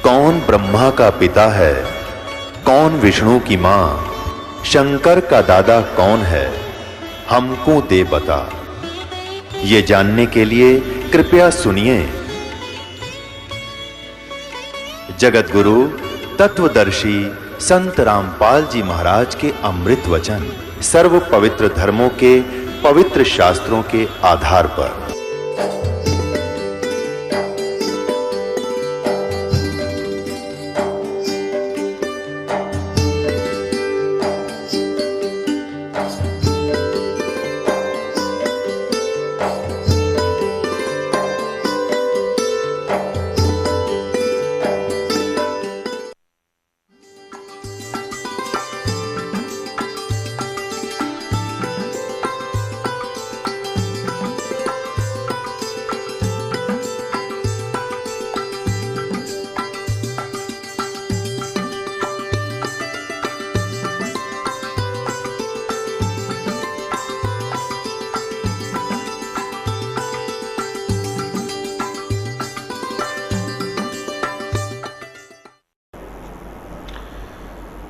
कौन ब्रह्मा का पिता है, कौन विष्णु की मां, शंकर का दादा कौन है, हमको दे बता। ये जानने के लिए कृपया सुनिए। जगत गुरु तत्वदर्शी संत रामपाल जी महाराज के अमृत वचन सर्व पवित्र धर्मों के पवित्र शास्त्रों के आधार पर।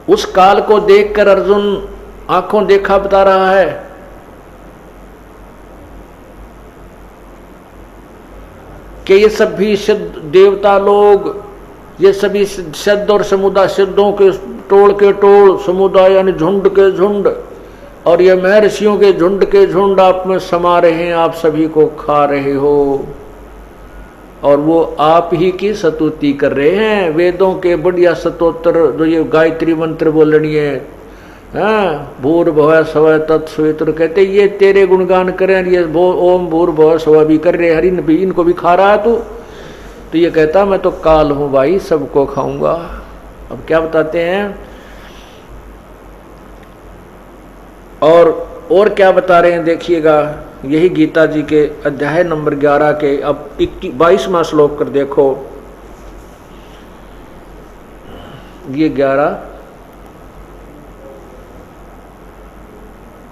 उस काल को देखकर अर्जुन आंखों देखा बता रहा है कि ये सभी सिद्ध देवता लोग, ये सभी सिद्ध और समुदाय, सिद्धों के टोल समुदाय यानी झुंड के झुंड, और ये महर्षियों के झुंड के झुंड आप में समा रहे हैं, आप सभी को खा रहे हो और वो आप ही की स्तुति कर रहे हैं। वेदों के बढ़िया स्तोत्र जो ये गायत्री मंत्र बोलनी है, भूर्भुवः स्वः तत्सवितुर् कहते ये तेरे गुणगान करें, ये ओम भूर्भुवः स्वः भी कर रहे, हरि भी इनको भी खा रहा तू। तो ये कहता मैं तो काल हूं भाई, सबको खाऊंगा। अब क्या बताते हैं और क्या बता रहे हैं देखिएगा। यही गीता जी के अध्याय नंबर 11 के अब 22वां श्लोक कर देखो। ये 11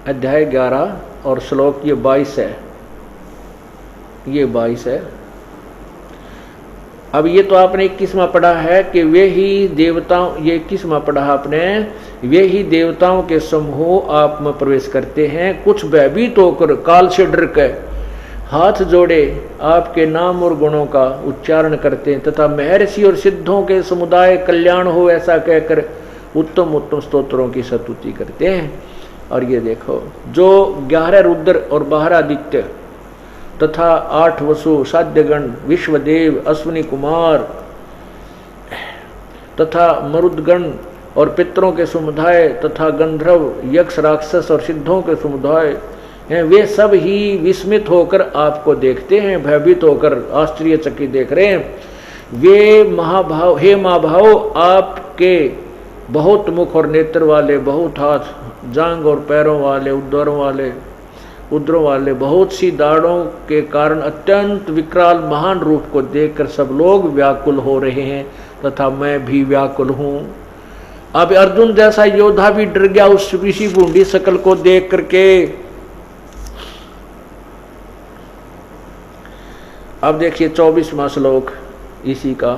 अध्याय 11 और श्लोक ये 22 है, ये 22 है। अब ये तो आपने 21वां पढ़ा है कि वे ही देवताओं, ये 21वां पढ़ा आपने, वे ही देवताओं के समूह आप में प्रवेश करते हैं, कुछ भयभीत होकर काल से डर के हाथ जोड़े आपके नाम और गुणों का उच्चारण करते हैं, तथा महर्षि और सिद्धों के समुदाय कल्याण हो ऐसा कहकर उत्तम उत्तम स्तोत्रों की स्तुति करते हैं। और ये देखो जो 11 रुद्र और 12 आदित्य तथा 8 वसु, साध्यगण, विश्वदेव, अश्विनी कुमार तथा मरुदगण और पितरों के समुदाय तथा गंधर्व, यक्ष, राक्षस और सिद्धों के समुदाय हैं, वे सब ही विस्मित होकर आपको देखते हैं, भयभीत होकर आश्चर्यचकित देख रहे हैं। वे महाभाव, हे महाभाव, आपके बहुत मुख और नेत्र वाले, बहुत हाथ, जांग और पैरों वाले, उदरों वाले, बहुत सी दाढ़ों के कारण अत्यंत विकराल महान रूप को देखकर सब लोग व्याकुल हो रहे हैं तथा मैं भी व्याकुल हूं। अब अर्जुन जैसा योद्धा भी डर गया उस ऋषि बूढ़ी शकल को देख करके। अब देखिए 24वां श्लोक इसी का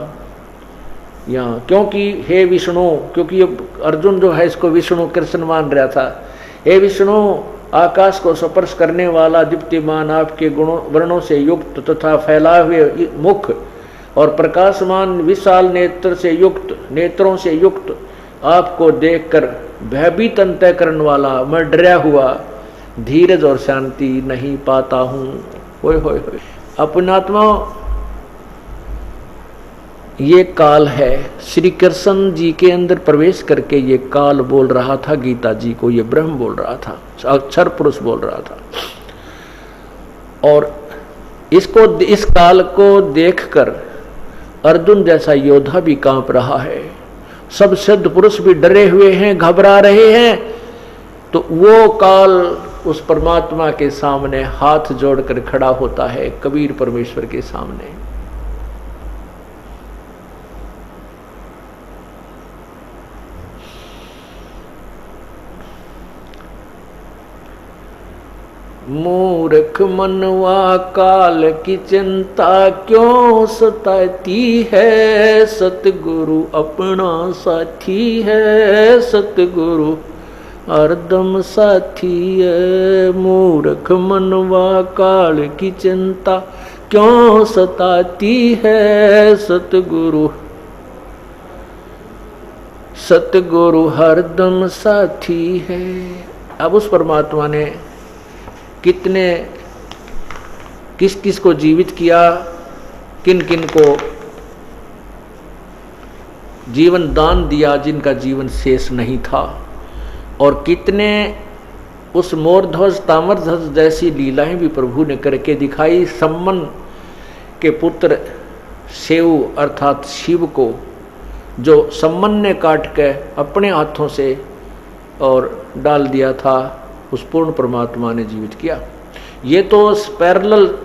यहाँ, क्योंकि हे विष्णु, क्योंकि अर्जुन जो है इसको विष्णु कृष्ण मान रहा था। हे विष्णु, आकाश को स्पर्श करने वाला दीप्तिमान, आपके गुणों वर्णों से युक्त तथा फैलाए हुए मुख और प्रकाशमान विशाल नेत्रों से युक्त आपको देखकर भयभीत अंतःकरण वाला मैं डरा हुआ धीरज और शांति नहीं पाता हूं। होय होय होय। अपनात्मा ये काल है, श्री कृष्ण जी के अंदर प्रवेश करके ये काल बोल रहा था गीता जी को, ये ब्रह्म बोल रहा था, अक्षर पुरुष बोल रहा था। और इस काल को देखकर अर्जुन जैसा योद्धा भी कांप रहा है, सब सिद्ध पुरुष भी डरे हुए हैं, घबरा रहे हैं। तो वो काल उस परमात्मा के सामने हाथ जोड़कर खड़ा होता है, कबीर परमेश्वर के सामने। मूर्ख मनवा काल की चिंता क्यों सताती है, सतगुरु अपना साथी है, सतगुरु हरदम साथी है। मूर्ख मनवा काल की चिंता क्यों सताती है, सतगुरु सतगुरु हरदम साथी है। अब उस परमात्मा ने किस किस को जीवित किया, किन किन को जीवन दान दिया जिनका जीवन शेष नहीं था, और कितने उस मोरध्वज ताम्रध्वज जैसी लीलाएं भी प्रभु ने करके दिखाई। सम्मन के पुत्र सेऊ अर्थात शिव को जो सम्मन ने काट के अपने हाथों से और डाल दिया था, उस पूर्ण परमात्मा ने जीवित किया। ये तो पैरेलल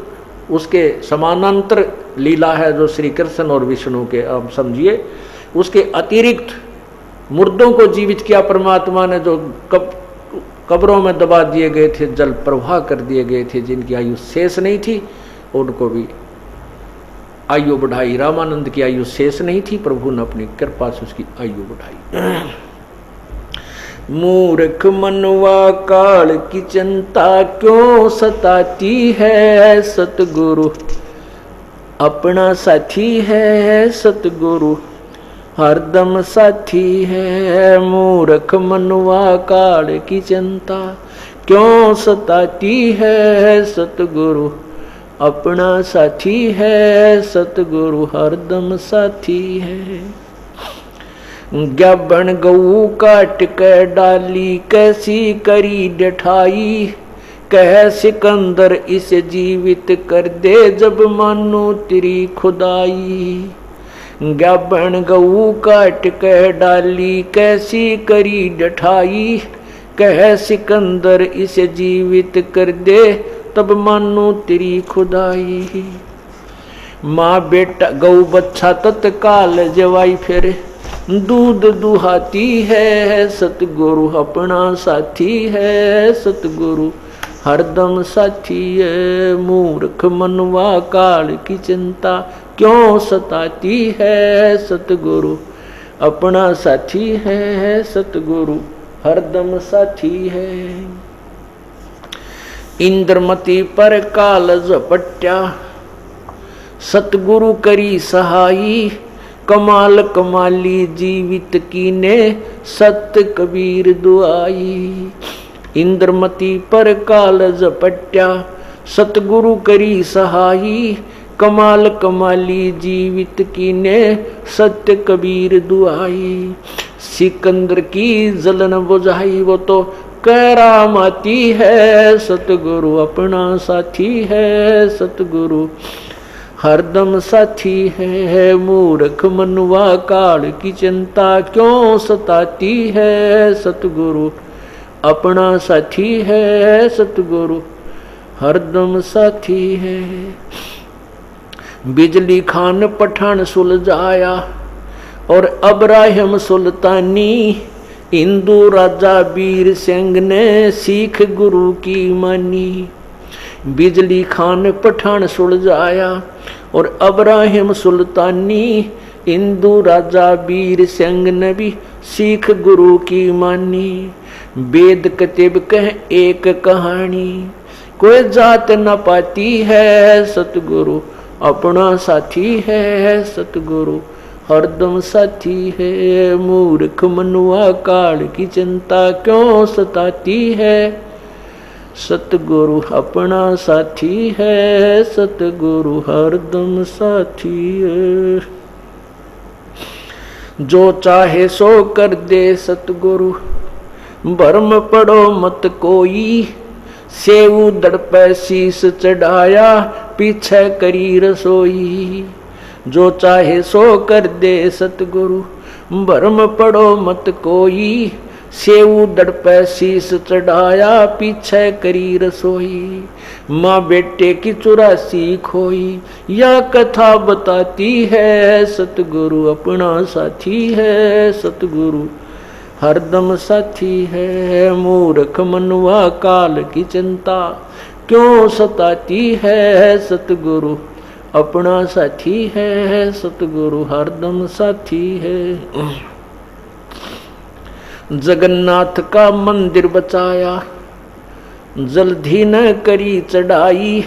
उसके समानांतर लीला है जो श्री कृष्ण और विष्णु के, आप समझिए। उसके अतिरिक्त मुर्दों को जीवित किया परमात्मा ने, जो कब्रों में दबा दिए गए थे, जल प्रवाह कर दिए गए थे, जिनकी आयु शेष नहीं थी, उनको भी आयु बढ़ाई। रामानंद की आयु शेष नहीं थी, प्रभु ने अपनी कृपा से उसकी आयु बढ़ाई। मूर्ख मनवा काल की चिंता क्यों सताती है, सतगुरु अपना साथी है, सतगुरु हरदम साथी है। मूर्ख मनवा काल की चिंता क्यों सताती है, सतगुरु अपना साथी है, सतगुरु हरदम साथी है। ज्ञाबन गऊ काट के डाली कैसी करी डठाई, कह सिकंदर इसे जीवित कर दे जब मानो तेरी खुदाई। ज्ञाबन गऊ काट के डाली कैसी करी डठाई, कह सिकंदर इसे जीवित कर दे तब मानो तेरी खुदाई। माँ बेटा गऊ बच्चा तत्काल जवाई फिर दूध दुहाती है, सतगुरु अपना साथी है, सतगुरु हरदम साथी है। मूर्ख मनवा काल की चिंता क्यों सताती है, सतगुरु अपना साथी है, सतगुरु हरदम साथी है। इंद्रमती पर काल झपट्या सतगुरु करी सहाई, कमाल कमाली जीवित कीने सत्य कबीर दुआई। इंद्रमती पर काल झपट्या सतगुरु करी सहाई, कमाल कमाली जीवित कीने सत्य कबीर दुआई। सिकंदर की जलन बुझाई वो तो करामाती है, सतगुरु अपना साथी है, सतगुरु हरदम साथी है। मूर्ख मनवा काल की चिंता क्यों सताती है, सतगुरु अपना साथी है, सतगुरु हरदम साथी है। बिजली खान पठान सुलझाया और अब्राहिम सुल्तानी, हिंदू राजा वीर सिंह ने सीख गुरु की मानी। बिजली खान पठान सुलझाया और अब्राहिम सुल्तानी, हिंदू राजा वीर सिंह ने भी सीख गुरु की मानी। वेद कतिब कह एक कहानी, कोई जात न पाती है, सतगुरु अपना साथी है, सतगुरु हरदम साथी है। मूर्ख मनवा काल की चिंता क्यों सताती है, सतगुरु अपना साथी है, सतगुरु हरदम साथी है। जो चाहे सो कर दे सतगुरु, भरम पड़ो मत कोई। सेऊ दड़ पे शीस चढ़ाया, पीछे करी रसोई। जो चाहे सो कर दे सतगुरु, भरम पड़ो मत कोई। सेऊ दड़ पे शीस चढ़ाया, पीछे करी रसोई। माँ बेटे की 84 खोई, या कथा बताती है, सतगुरु अपना साथी है, सतगुरु हरदम साथी है। मूर्ख मनवा काल की चिंता क्यों सताती है सतगुरु अपना साथी है, सतगुरु हरदम साथी है। जगन्नाथ का मंदिर बचाया जल्दी न करी चढ़ाई,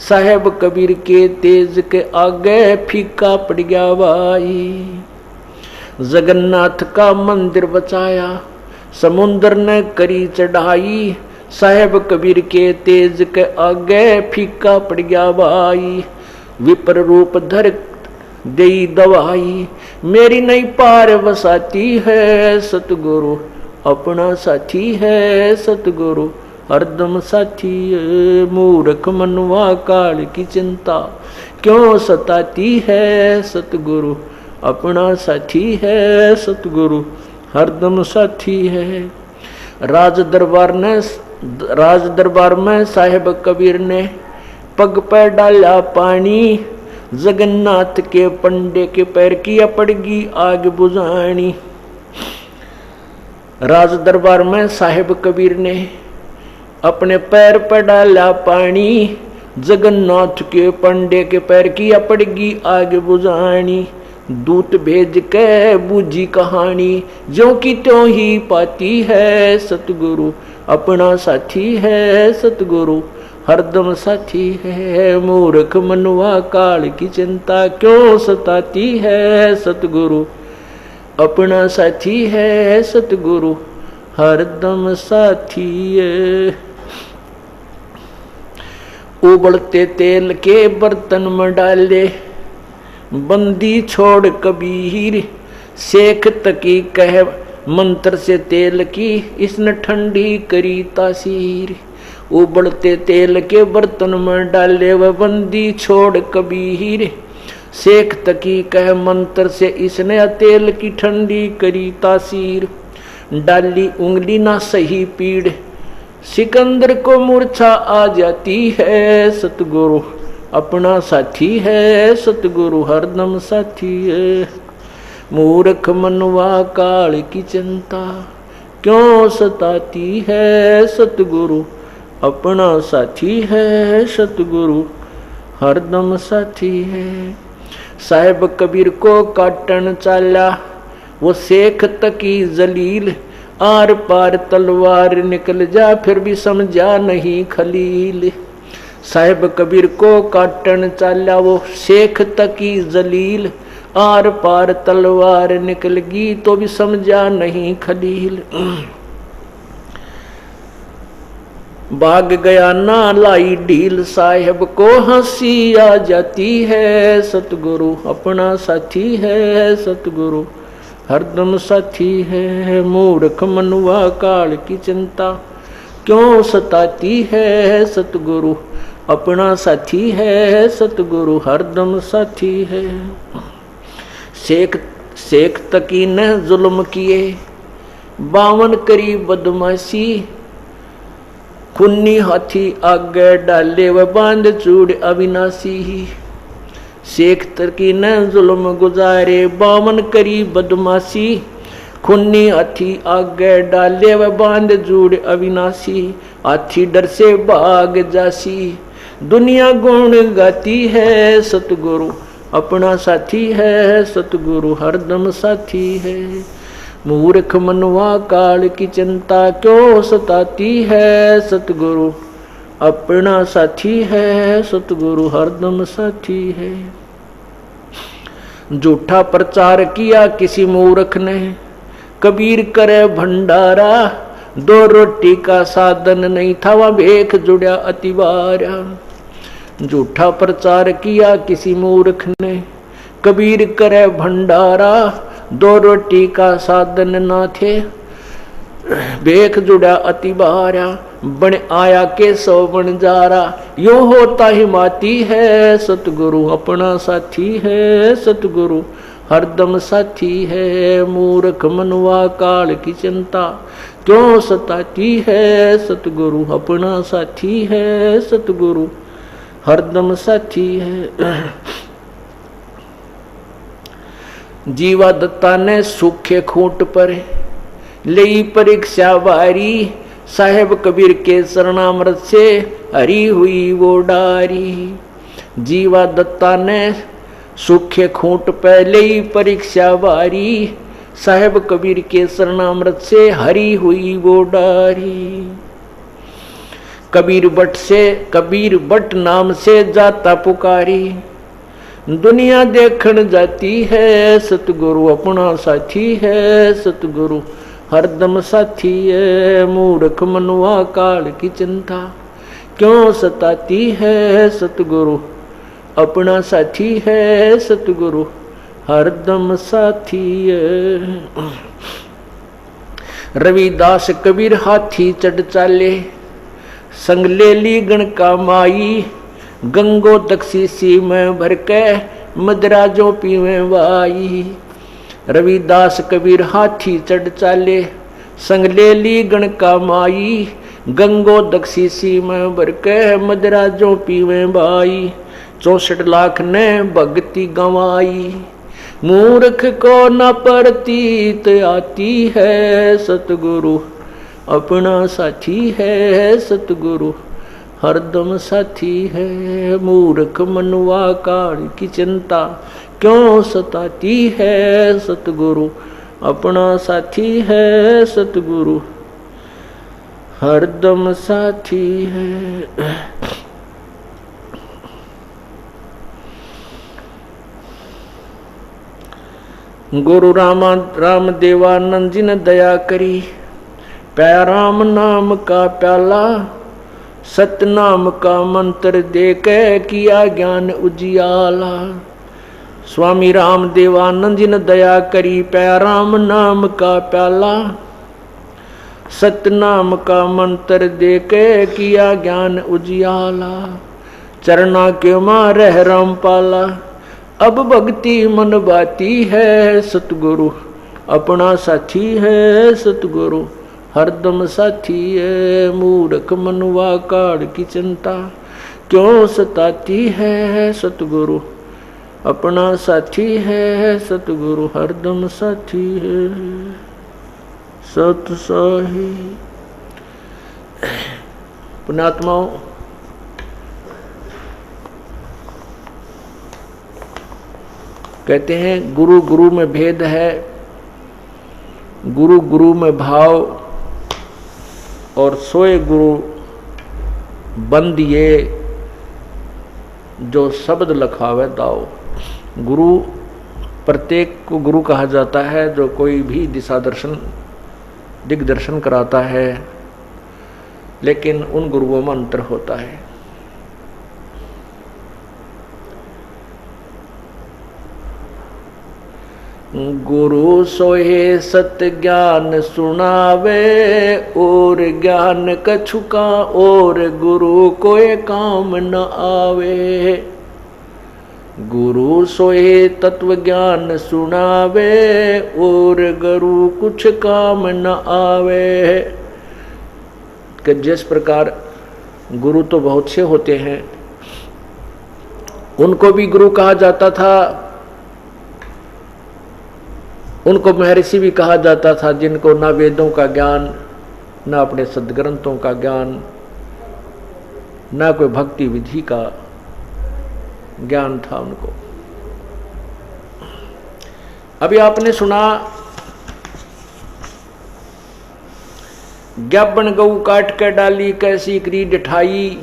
साहेब कबीर के तेज के आगे फीका पड़ गया भाई। जगन्नाथ का मंदिर बचाया समुद्र ने करी चढ़ाई, साहेब कबीर के तेज के आगे फीका पड़ गया भाई। विपर रूप धर दई दवाई, मेरी नहीं पार बसाती है सतगुरु अपना साथी है, सतगुरु हरदम साथी है। मूर्ख मनवा काल की चिंता क्यों सताती है, सतगुरु अपना साथी है, सतगुरु हरदम साथी है। राज दरबार में साहेब कबीर ने पग पर डाला पानी, जगन्नाथ के पंडे के पैर की पड़गी आग बुझानी। राज दरबार में साहेब कबीर ने अपने पैर पर डाला पानी, जगन्नाथ के पंडे के पैर की पड़गी आग बुझानी। दूत भेज के बूझी कहानी, जो की त्यों ही पाती है सतगुरु अपना साथी है, सतगुरु हरदम साथी है। मूर्ख मनवा काल की चिंता क्यों सताती है, सतगुरु अपना साथी है, सतगुरु हरदम साथी है। उबलते तेल के बर्तन में डाले बंदी छोड़ कबीर, शेख तकी कह मंत्र से तेल की इसने ठंडी करी तासीर। उबलते तेल के बर्तन में डाले वह बंदी छोड़ कबीर, शेख तकी कह मंत्र से इसने तेल की ठंडी करी तासीर। डाली उंगली ना सही पीड़, सिकंदर को मूर्छा आ जाती है, सतगुरु अपना साथी है, सतगुरु हरदम साथी है। मूर्ख मनवा काल की चिंता क्यों सताती है, सतगुरु अपना साथी है, सतगुरु हरदम साथी है। साहेब कबीर को काटन चाला वो शेख तकी जलील, आर पार तलवार निकल जा फिर भी समझा नहीं खलील। साहेब कबीर को काटन चाला वो शेख तकी जलील, आर पार तलवार निकल गई तो भी समझा नहीं खलील। भाग गया ना लाई ढील, साहेब को हंसी आ जाती है, सतगुरु अपना साथी है, सतगुरु हरदम साथी है। मूर्ख मनवा काल की चिंता क्यों सताती है, सतगुरु अपना साथी है, सतगुरु हरदम साथी है। शेख तकी ने जुल्म किए 52 करी बदमाशी, खुन्नी हाथी आगे डाले व बांध चूड़ अविनाशी। शेख तकी ने जुल्म गुजारे 52 करी बदमाशी, खुन्नी हाथी आगे डाले व बांध चूड़ अविनाशी। हाथी डर से भाग जासी, दुनिया गुण गाती है, सतगुरु अपना साथी है, सतगुरु हरदम साथी है। मूर्ख मनवा काल की चिंता क्यों सताती है, सतगुरु अपना साथी है, सतगुरु हरदम साथी है। झूठा प्रचार किया किसी मूर्ख ने, कबीर करे भंडारा, 2 रोटी का साधन नहीं था वह भेख जुड़ा अतिवारा। झूठा प्रचार किया किसी मूर्ख ने, कबीर करे भंडारा, 2 रोटी का साधन ना थे भेख जुड़ा अति बारा। बन आया के 100 बन जारा, यो होता ही माती है, सतगुरु अपना साथी है, सतगुरु हरदम साथी है। मूर्ख मनवा काल की चिंता क्यों सताती है, सतगुरु अपना साथी है, सतगुरु हरदम साथी है। जीवा दत्ता ने सूखे खूंट पर लई परीक्षा वारी, साहेब कबीर के शरणामृत से हरी हुई वो डारी। जीवा दत्ता ने सूखे खूंट पहले ही परीक्षा बारी। साहेब कबीर के शरणामृत से हरी हुई वो डारी। कबीर बट नाम से जाता पुकारी। दुनिया देखण जाती है, सतगुरु अपना साथी है। सतगुरु हरदम साथी है। मूर्ख मनुआ काल की चिंता क्यों सताती है। सतगुरु अपना साथी है। सतगुरु हरदम साथी है। रविदास कबीर हाथी चढ़ चाले, संग ले ली गण का माई। गंगो तकसीसी में भर के मदराजों पीवे वाई। रविदास कबीर हाथी चढ़ चाले, संग ले ली गण का माई। गंगो दक्षिसी में भर के मदराजों पीवे बाई। 64 लाख ने भक्ति गंवाई। मूर्ख को न प्रतीत आती है। सतगुरु अपना साथी है। सतगुरु हरदम साथी है। मूर्ख मनुआ काल की चिंता क्यों सताती है। सतगुरु अपना साथी है। सतगुरु हरदम साथी है। गुरु राम देवानंद जी ने दया करी। प्या राम नाम का प्याला, सतनाम का मंत्र दे के किया ज्ञान उजियाला। स्वामी राम देवानंद जी ने दया करी। प्या राम नाम का प्याला, सतनाम का मंत्र दे के किया ज्ञान उजियाला। चरना के मारे रामपाला, अब भक्ति मन बाती है। सतगुरु अपना साथी है। सतगुरु हरदम साथी है। मूर्ख मनुआ काल की चिंता क्यों सताती है। सतगुरु अपना साथी है। सतगुरु हरदम साथी है। सत साही पुण्यात्माओं, कहते हैं गुरु गुरु में भेद है। गुरु गुरु में भाव और सोए गुरु बंदिए जो शब्द लखावे दाओ। गुरु प्रत्येक को गुरु कहा जाता है जो कोई भी दिशा दर्शन दिग्दर्शन कराता है, लेकिन उन गुरुओं में अंतर होता है। गुरु सोहे सत ज्ञान सुनावे, और ज्ञान कछुका और गुरु कोई काम न आवे। गुरु सोहे तत्व ज्ञान सुनावे, और गुरु कुछ काम न आवे। कि जिस प्रकार गुरु तो बहुत से होते हैं, उनको भी गुरु कहा जाता था, उनको महर्षि भी कहा जाता था, जिनको ना वेदों का ज्ञान, ना अपने सदग्रंथों का ज्ञान, ना कोई भक्ति विधि का ज्ञान था उनको। अभी आपने सुना ज्ञापन गऊ काट कर डाली, कैसी क्रीड ठाई,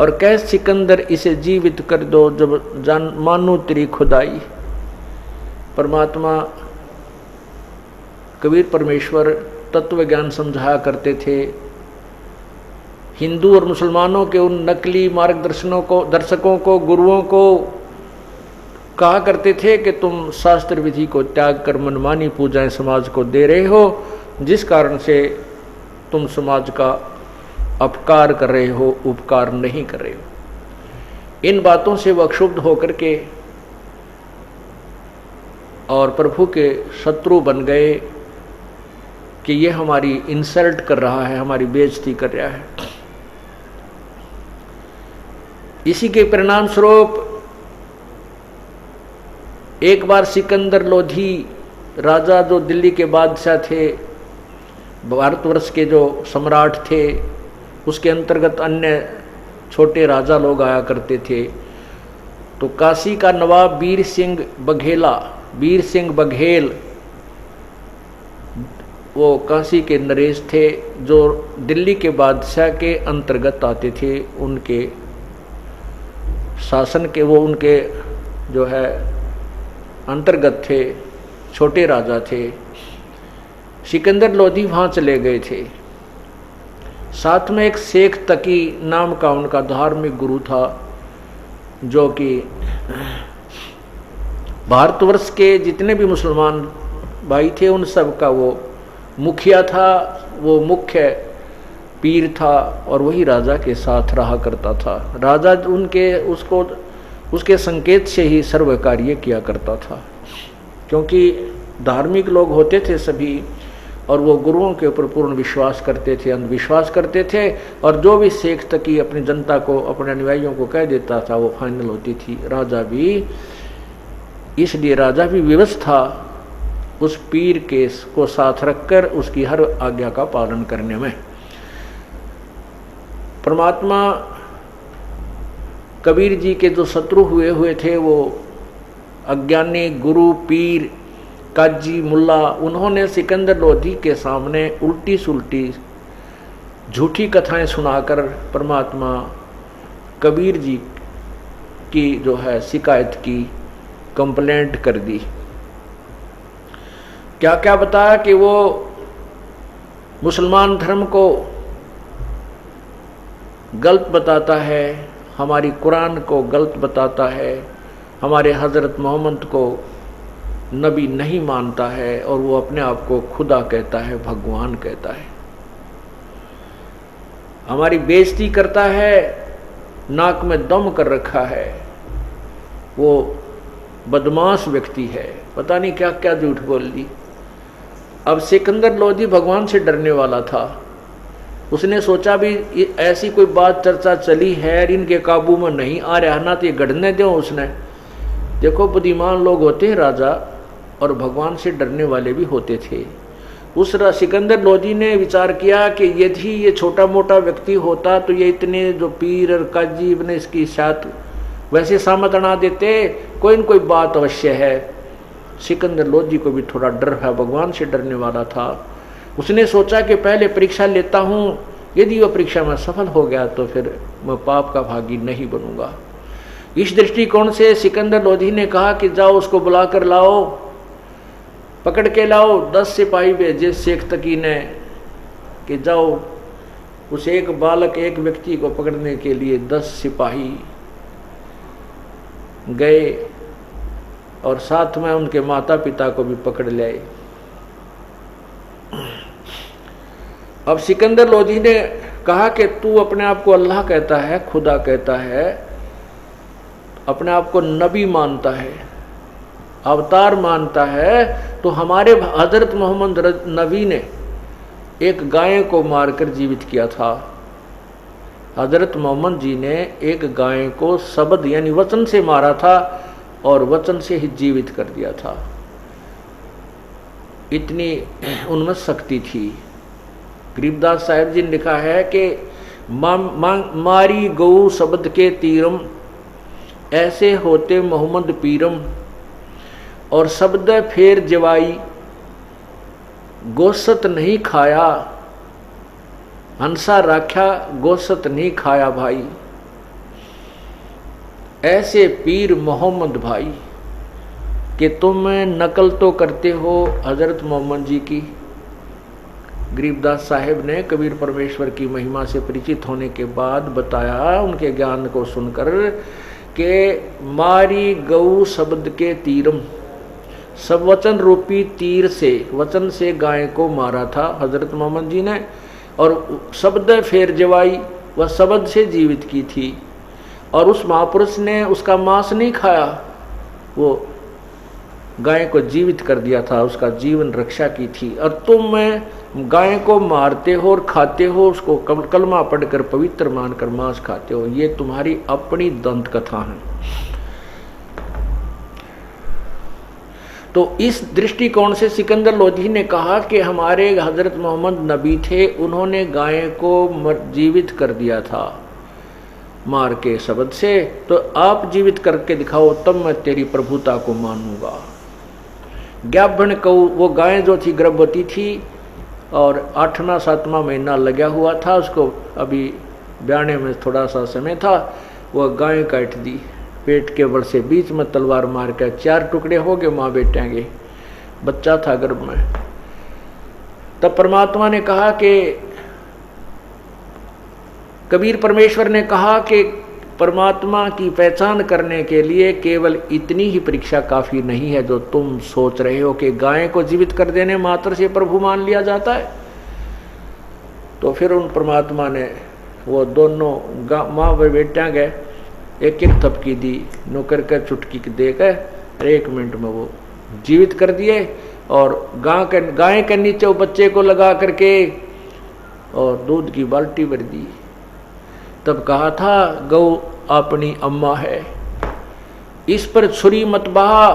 और कैसे सिकंदर इसे जीवित कर दो, जब जान मानो तेरी खुदाई। परमात्मा कबीर परमेश्वर तत्व ज्ञान समझाया करते थे। हिंदू और मुसलमानों के उन नकली दर्शकों को, गुरुओं को कहा करते थे कि तुम शास्त्र विधि को त्याग कर मनमानी पूजाएं समाज को दे रहे हो, जिस कारण से तुम समाज का अपकार कर रहे हो, उपकार नहीं कर रहे हो। इन बातों से वह क्षुब्ध होकर के और प्रभु के शत्रु बन गए कि ये हमारी इंसल्ट कर रहा है, हमारी बेइज्जती कर रहा है। इसी के परिणाम स्वरूप एक बार सिकंदर लोधी राजा, जो दिल्ली के बादशाह थे, भारतवर्ष के जो सम्राट थे उसके अंतर्गत अन्य छोटे राजा लोग आया करते थे। तो काशी का नवाब वीर सिंह बघेल वो काशी के नरेश थे, जो दिल्ली के बादशाह के अंतर्गत आते थे। उनके शासन के वो उनके जो है अंतर्गत थे, छोटे राजा थे। सिकंदर लोधी वहाँ चले गए थे। साथ में एक शेख तकी नाम का उनका धार्मिक गुरु था, जो कि भारतवर्ष के जितने भी मुसलमान भाई थे उन सब का वो मुखिया था, वो मुख्य पीर था और वही राजा के साथ रहा करता था। राजा उसके संकेत से ही सर्व कार्य किया करता था, क्योंकि धार्मिक लोग होते थे सभी और वो गुरुओं के ऊपर पूर्ण विश्वास करते थे, अंधविश्वास करते थे। और जो भी शेख तकी अपनी जनता को, अपने अनुयायियों को कह देता था वो फाइनल होती थी। राजा भी, इसलिए राजा भी विवश था उस पीर के को साथ रखकर उसकी हर आज्ञा का पालन करने में। परमात्मा कबीर जी के जो शत्रु हुए थे वो अज्ञानी गुरु पीर काजी मुल्ला, उन्होंने सिकंदर लोधी के सामने उल्टी सुल्टी झूठी कथाएं सुनाकर परमात्मा कबीर जी की जो है शिकायत की, कंप्लेंट कर दी। क्या क्या बताया कि वो मुसलमान धर्म को गलत बताता है, हमारी कुरान को गलत बताता है, हमारे हज़रत मोहम्मद को नबी नहीं मानता है और वो अपने आप को खुदा कहता है, भगवान कहता है, हमारी बेइज्जती करता है, नाक में दम कर रखा है। वो बदमाश व्यक्ति है, पता नहीं क्या क्या झूठ बोल दी। अब सिकंदर लोधी भगवान से डरने वाला था। उसने सोचा भी ऐसी कोई बात चर्चा चली है, इनके काबू में नहीं आ रहा ना तो ये गढ़ने दो। उसने देखो बुद्धिमान लोग होते हैं राजा, और भगवान से डरने वाले भी होते थे। उस सिकंदर लोधी ने विचार किया कि यदि ये छोटा मोटा व्यक्ति होता तो ये इतने जो पीर और काजी ने इसकी साथ वैसे सामत अड़ा देते, कोई न कोई बात अवश्य है। सिकंदर लोधी को भी थोड़ा डर है, भगवान से डरने वाला था। उसने सोचा कि पहले परीक्षा लेता हूँ, यदि वह परीक्षा में सफल हो गया तो फिर मैं पाप का भागी नहीं बनूंगा। इस दृष्टिकोण से सिकंदर लोधी ने कहा कि जाओ उसको बुला कर लाओ, पकड़ के लाओ। 10 सिपाही भेजे शेख तकी ने कि जाओ उस एक बालक, एक व्यक्ति को पकड़ने के लिए 10 सिपाही गए और साथ में उनके माता पिता को भी पकड़ ले आए। अब सिकंदर लोधी ने कहा कि तू अपने आप को अल्लाह कहता है, खुदा कहता है, अपने आप को नबी मानता है, अवतार मानता है, तो हमारे हजरत मोहम्मद नबी ने एक गाय को मारकर जीवित किया था। हजरत मोहम्मद जी ने एक गाय को शब्द यानी वचन से मारा था और वचन से ही जीवित कर दिया था। इतनी उनमें शक्ति थी। गरीबदास साहिब जी ने लिखा है कि मारी गऊ शब्द के तीरम, ऐसे होते मोहम्मद पीरम, और शब्द फेर जवाई, गोसत नहीं खाया, हंसा राख्या गोसत नहीं खाया भाई। ऐसे पीर मोहम्मद भाई कि तुम नकल तो करते हो हजरत मोहम्मद जी की। गरीबदास साहिब ने कबीर परमेश्वर की महिमा से परिचित होने के बाद बताया, उनके ज्ञान को सुनकर, कि मारी गऊ शब्द के तीरम, सब वचन रूपी तीर से, वचन से गाय को मारा था हजरत मोहम्मद जी ने, और शब्द फेर जवाई, वह शब्द से जीवित की थी। और उस महापुरुष ने उसका मांस नहीं खाया, वो गाय को जीवित कर दिया था, उसका जीवन रक्षा की थी। और तुम गाय को मारते हो और खाते हो, उसको कलमा पढ़कर पवित्र मानकर मांस खाते हो। ये तुम्हारी अपनी दंत कथा है। तो इस दृष्टिकोण से सिकंदर लोधी ने कहा कि हमारे हजरत मोहम्मद नबी थे, उन्होंने गाय को जीवित कर दिया था मार के शब्द से, तो आप जीवित करके दिखाओ तब मैं तेरी प्रभुता को मानूंगा। ज्ञापन को वो गाय जो थी गर्भवती थी और 8वां 7वां महीना लगा हुआ था, उसको अभी ब्याने में थोड़ा सा समय था, वह गाय काट दी पेट के बल से, बीच में तलवार मार कर 4 टुकड़े हो गए माँ बेटेंगे, बच्चा था गर्भ में। तब परमात्मा ने कहा कि कबीर परमेश्वर ने कहा कि परमात्मा की पहचान करने के लिए केवल इतनी ही परीक्षा काफी नहीं है जो तुम सोच रहे हो कि गाय को जीवित कर देने मात्र से प्रभु मान लिया जाता है। तो फिर उन परमात्मा ने वो दोनों माँ व बेटियां गए, एक एक थपकी दी, नौकर का चुटकी देकर 1 मिनट में वो जीवित कर दिए और गाय के नीचे वो बच्चे को लगा करके और दूध की बाल्टी भर दी। तब कहा था गौ अपनी अम्मा है, इस पर छुरी मत बहा,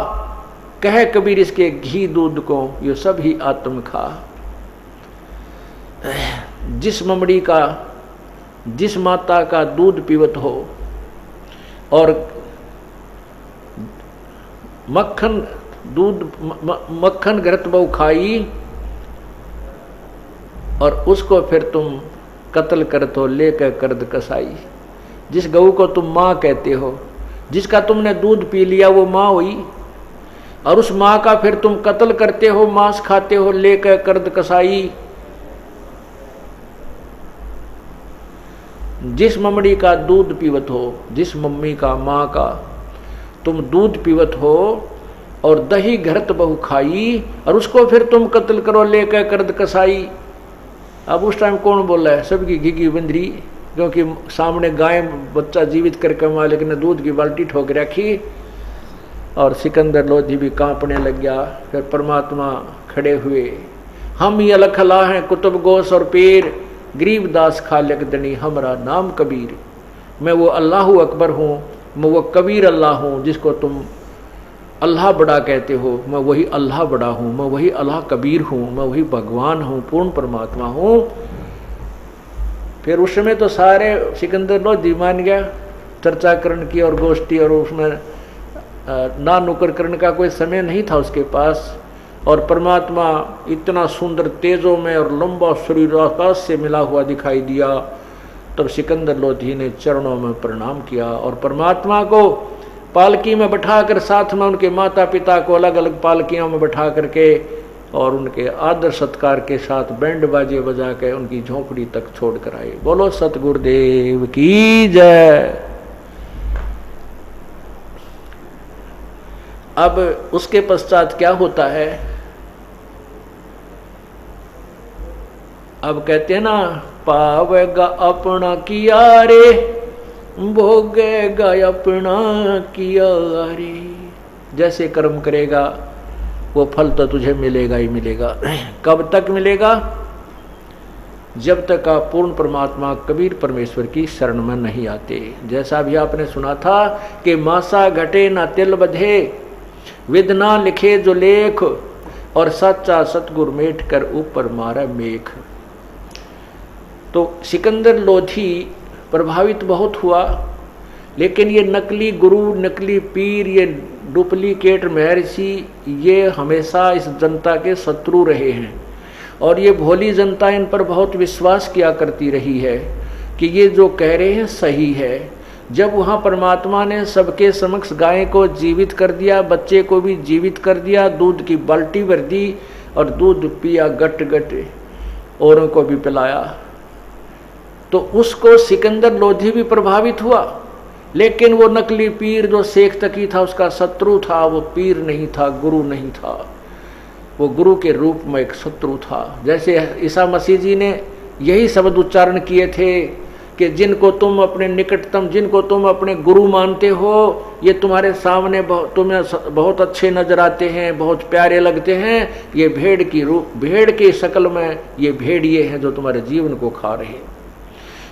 कह कबीर इसके घी दूध को ये सब ही आत्म खा। जिस ममड़ी का जिस माता का दूध पीवत हो और मक्खन दूध मक्खन घृत बहु खाई और उसको फिर तुम कत्ल कर तो लेकर कर्द कसाई। जिस गऊ को तुम माँ कहते हो, जिसका तुमने दूध पी लिया वो माँ हुई, और उस माँ का फिर तुम कत्ल करते हो, मांस खाते हो लेकर कर्द कसाई। जिस ममड़ी का दूध पीवत हो, जिस मम्मी का माँ का तुम दूध पीवत हो और दही घरत बहु खाई और उसको फिर तुम कत्ल करो लेकर कर्द कसाई। अब उस टाइम कौन बोल रहा है? सबकी घिघी बंदरी, क्योंकि सामने गाय बच्चा जीवित करके मालिक ने दूध की बाल्टी ठोक रखी और सिकंदर लोधी भी कांपने लग गया। फिर परमात्मा खड़े हुए, हम ही अलख ला हैं कुतुब गोस और पीर, गरीबदास खालिक दनी हमरा नाम कबीर। मैं वो अल्लाह अकबर हूँ, मैं वो कबीर अल्लाह हूँ जिसको तुम अल्लाह बड़ा कहते हो, मैं वही अल्लाह बड़ा हूँ, मैं वही अल्लाह कबीर हूँ, मैं वही भगवान हूँ, पूर्ण परमात्मा हूँ। फिर उस समय तो सारे सिकंदर लोधी मान गया, चर्चा करण की और गोष्ठी, और उसमें ना नुकर करने का कोई समय नहीं था उसके पास। और परमात्मा इतना सुंदर तेजों में और लंबा शरीर आकाश से मिला हुआ दिखाई दिया। तब सिकंदर लोधी ने चरणों में प्रणाम किया और परमात्मा को पालकी में बैठाकर, साथ में उनके माता पिता को अलग अलग पालकियों में बैठा करके और उनके आदर सत्कार के साथ बैंड बाजे बजा के उनकी झोंपड़ी तक छोड़ कर आए। बोलो सतगुरुदेव की जय। अब उसके पश्चात क्या होता है? अब कहते हैं ना, पावेगा अपना किया रे, भोगेगा अपना किया रे। जैसे कर्म करेगा वो फल तो तुझे मिलेगा ही मिलेगा। कब तक मिलेगा? जब तक आप पूर्ण परमात्मा कबीर परमेश्वर की शरण में नहीं आते। जैसा भी आपने सुना था कि मासा घटे ना तिल बधे, विद ना लिखे जो लेख, और सच्चा सतगुरु मेट कर ऊपर मारा मेख। तो सिकंदर लोधी प्रभावित बहुत हुआ, लेकिन ये नकली गुरु, नकली पीर, ये डुप्लीकेट महर्षि, ये हमेशा इस जनता के शत्रु रहे हैं और ये भोली जनता इन पर बहुत विश्वास किया करती रही है कि ये जो कह रहे हैं सही है। जब वहाँ परमात्मा ने सबके समक्ष गाय को जीवित कर दिया, बच्चे को भी जीवित कर दिया, दूध की बाल्टी भर दी और दूध पिया गट गट, औरों को भी पिलाया, तो उसको सिकंदर लोधी भी प्रभावित हुआ। लेकिन वो नकली पीर जो शेख तकी था उसका शत्रु था, वो पीर नहीं था, गुरु नहीं था, वो गुरु के रूप में एक शत्रु था। जैसे ईसा मसीह जी ने यही शब्द उच्चारण किए थे कि जिनको तुम अपने निकटतम, जिनको तुम अपने गुरु मानते हो, ये तुम्हारे सामने तुम्हें बहुत अच्छे नजर आते हैं, बहुत प्यारे लगते हैं, ये भेड़ की रूप, भेड़ की शक्ल में ये भेड़िए हैं जो तुम्हारे जीवन को खा रहे हैं।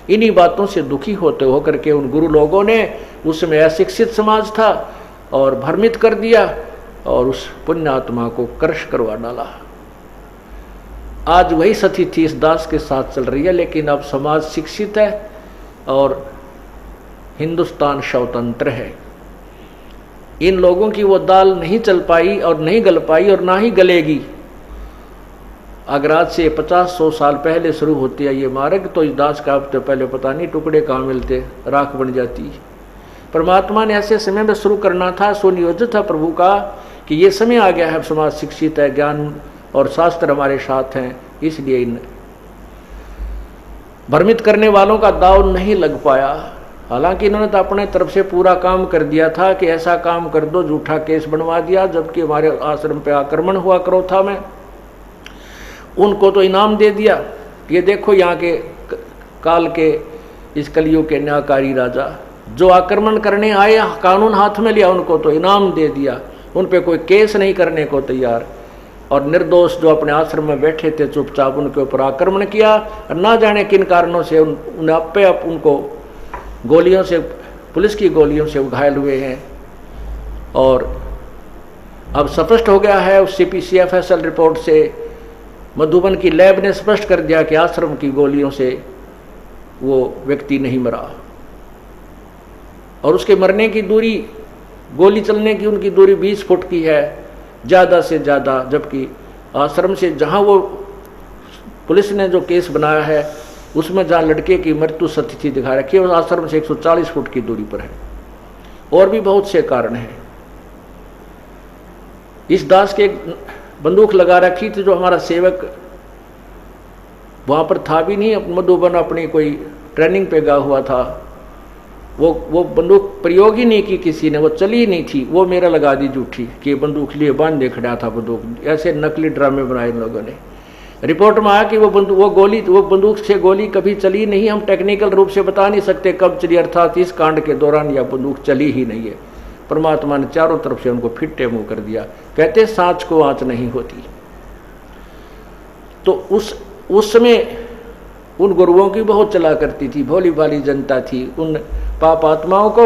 इन्हीं बातों से दुखी होते होकर के उन गुरु लोगों ने, उसमें अशिक्षित समाज था और भ्रमित कर दिया और उस पुण्यात्मा को क्रश करवा डाला। आज वही स्थिति इस दास के साथ चल रही है, लेकिन अब समाज शिक्षित है और हिंदुस्तान स्वतंत्र है। इन लोगों की वो दाल नहीं चल पाई और नहीं गल पाई और ना ही गलेगी। अगर आज से 50-100 साल पहले शुरू होती है ये मार्ग, तो इस दास का अब तो पहले पता नहीं टुकड़े कहाँ मिलते, राख बन जाती। परमात्मा ने ऐसे समय में शुरू करना था, सुनियोजित था प्रभु का कि ये समय आ गया है, समाज शिक्षित है, ज्ञान और शास्त्र हमारे साथ हैं, इसलिए इन भ्रमित करने वालों का दाव नहीं लग पाया। हालांकि इन्होंने तो अपने तरफ से पूरा काम कर दिया था कि ऐसा काम कर दो, झूठा केस बनवा दिया, जबकि हमारे आश्रम पे आक्रमण हुआ करो था मैं, उनको तो इनाम दे दिया। ये देखो यहाँ के काल के इस कलियुग के न्यायकारी राजा जो आक्रमण करने आए, कानून हाथ में लिया, उनको तो इनाम दे दिया, उन पे कोई केस नहीं करने को तैयार। और निर्दोष जो अपने आश्रम में बैठे थे चुपचाप, उनके ऊपर आक्रमण किया। और ना जाने किन कारणों से उन्हें अपने आप उनको गोलियों से, पुलिस की गोलियों से घायल हुए हैं। और अब स्पष्ट हो गया है उस CPCFSL रिपोर्ट से, मधुबन की लैब ने स्पष्ट कर दिया कि आश्रम की गोलियों से वो व्यक्ति नहीं मरा। और उसके मरने की दूरी, गोली चलने की उनकी दूरी 20 फुट की है ज़्यादा से ज़्यादा, जबकि आश्रम से जहाँ वो पुलिस ने जो केस बनाया है उसमें जहाँ लड़के की मृत्यु स्थिति दिखा रखी है, उस आश्रम से 140 फुट की दूरी पर है। और भी बहुत से कारण हैं। इस दास के बंदूक लगा रखी थी जो हमारा सेवक वहाँ पर था भी नहीं, मधुबन अपनी कोई ट्रेनिंग पे गया हुआ था, वो बंदूक प्रयोग ही नहीं की किसी ने, वो चली ही नहीं थी, वो मेरा लगा दी झूठी कि बंदूक लिए बांध खड़ा था बंदूक। ऐसे नकली ड्रामे बनाए इन लोगों ने। रिपोर्ट में आया कि वो बंदूक से गोली कभी चली नहीं। हम टेक्निकल रूप से बता नहीं सकते कब चली, अर्थात इस कांड के दौरान यह बंदूक चली ही नहीं है। परमात्मा ने चारों तरफ से उनको फिट्टे मुंह कर दिया। कहते सांच को आंच नहीं होती। तो उस समय उन गुरुओं की बहुत चला करती थी, भोली भाली जनता थी। उन पाप आत्माओं को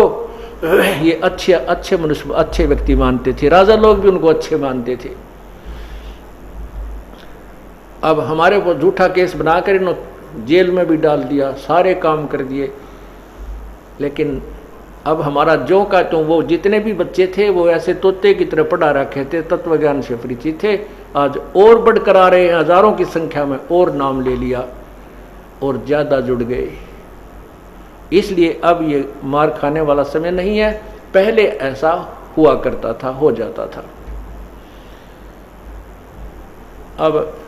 ये अच्छे मनुष्य, अच्छे व्यक्ति मानते थे। राजा लोग भी उनको अच्छे मानते थे। अब हमारे को झूठा केस बनाकर इन्होंने जेल में भी डाल दिया, सारे काम कर दिए। लेकिन अब हमारा जो का तो वो जितने भी बच्चे थे वो ऐसे तोते की तरह पढ़ा रखे थे, तत्व ज्ञान से परिचित थे। आज और बढ़कर आ रहे हैं, हजारों की संख्या में और नाम ले लिया और ज्यादा जुड़ गए। इसलिए अब ये मार खाने वाला समय नहीं है, पहले ऐसा हुआ करता था, हो जाता था। अब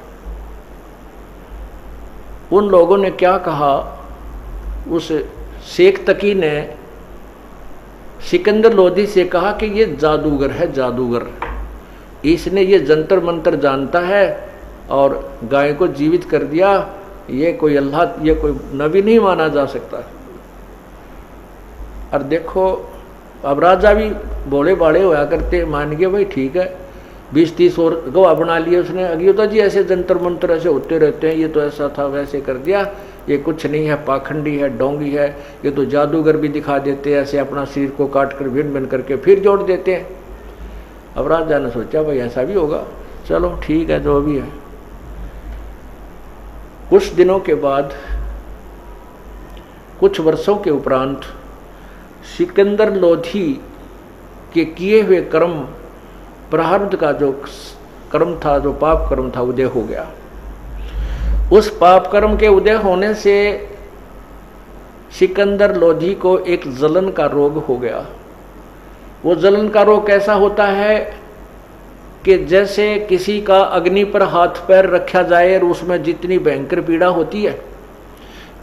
उन लोगों ने क्या कहा, उस शेख तकी ने सिकंदर लोधी से कहा कि ये जादूगर है, जादूगर, इसने ये जंतर मंतर जानता है और गाय को जीवित कर दिया। ये कोई अल्लाह, ये कोई नबी नहीं माना जा सकता। और देखो अब राजा भी भोले बाड़े होया करते, मान गए भाई ठीक है, 20-30 और गवाह बना लिए उसने। अज्ञोता जी ऐसे जंतर मंतर ऐसे होते रहते हैं, ये तो ऐसा था वैसे कर दिया, ये कुछ नहीं है, पाखंडी है, डोंगी है, ये तो जादूगर भी दिखा देते हैं, ऐसे अपना शरीर को काट कर भिन्न भिन्न करके फिर जोड़ देते हैं। अब राजा ने सोचा भाई ऐसा भी होगा, चलो ठीक है जो भी है। कुछ दिनों के बाद, कुछ वर्षों के उपरांत सिकंदर लोधी के किए हुए कर्म, प्रारब्ध का जो कर्म था, जो पाप कर्म था, उदय हो गया। उस पाप कर्म के उदय होने से सिकंदर लोधी को एक जलन का रोग हो गया। वो जलन का रोग कैसा होता है कि जैसे किसी का अग्नि पर हाथ पैर रखा जाए और उसमें जितनी भयंकर पीड़ा होती है,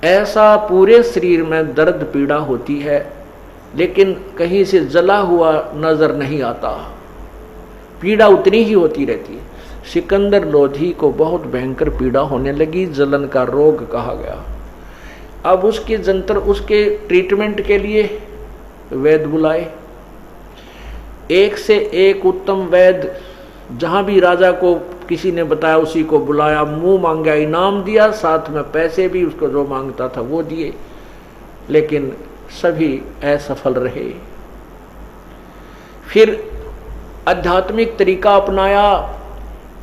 ऐसा पूरे शरीर में दर्द पीड़ा होती है, लेकिन कहीं से जला हुआ नजर नहीं आता, पीड़ा उतनी ही होती रहती है। सिकंदर लोधी को बहुत भयंकर पीड़ा होने लगी, जलन का रोग कहा गया। अब उसके ट्रीटमेंट के लिए वैद्य बुलाए, एक से एक उत्तम वैद्य, जहां भी राजा को किसी ने बताया उसी को बुलाया, मुंह मांगा इनाम दिया, साथ में पैसे भी उसको जो मांगता था वो दिए, लेकिन सभी असफल रहे। फिर आध्यात्मिक तरीका अपनाया,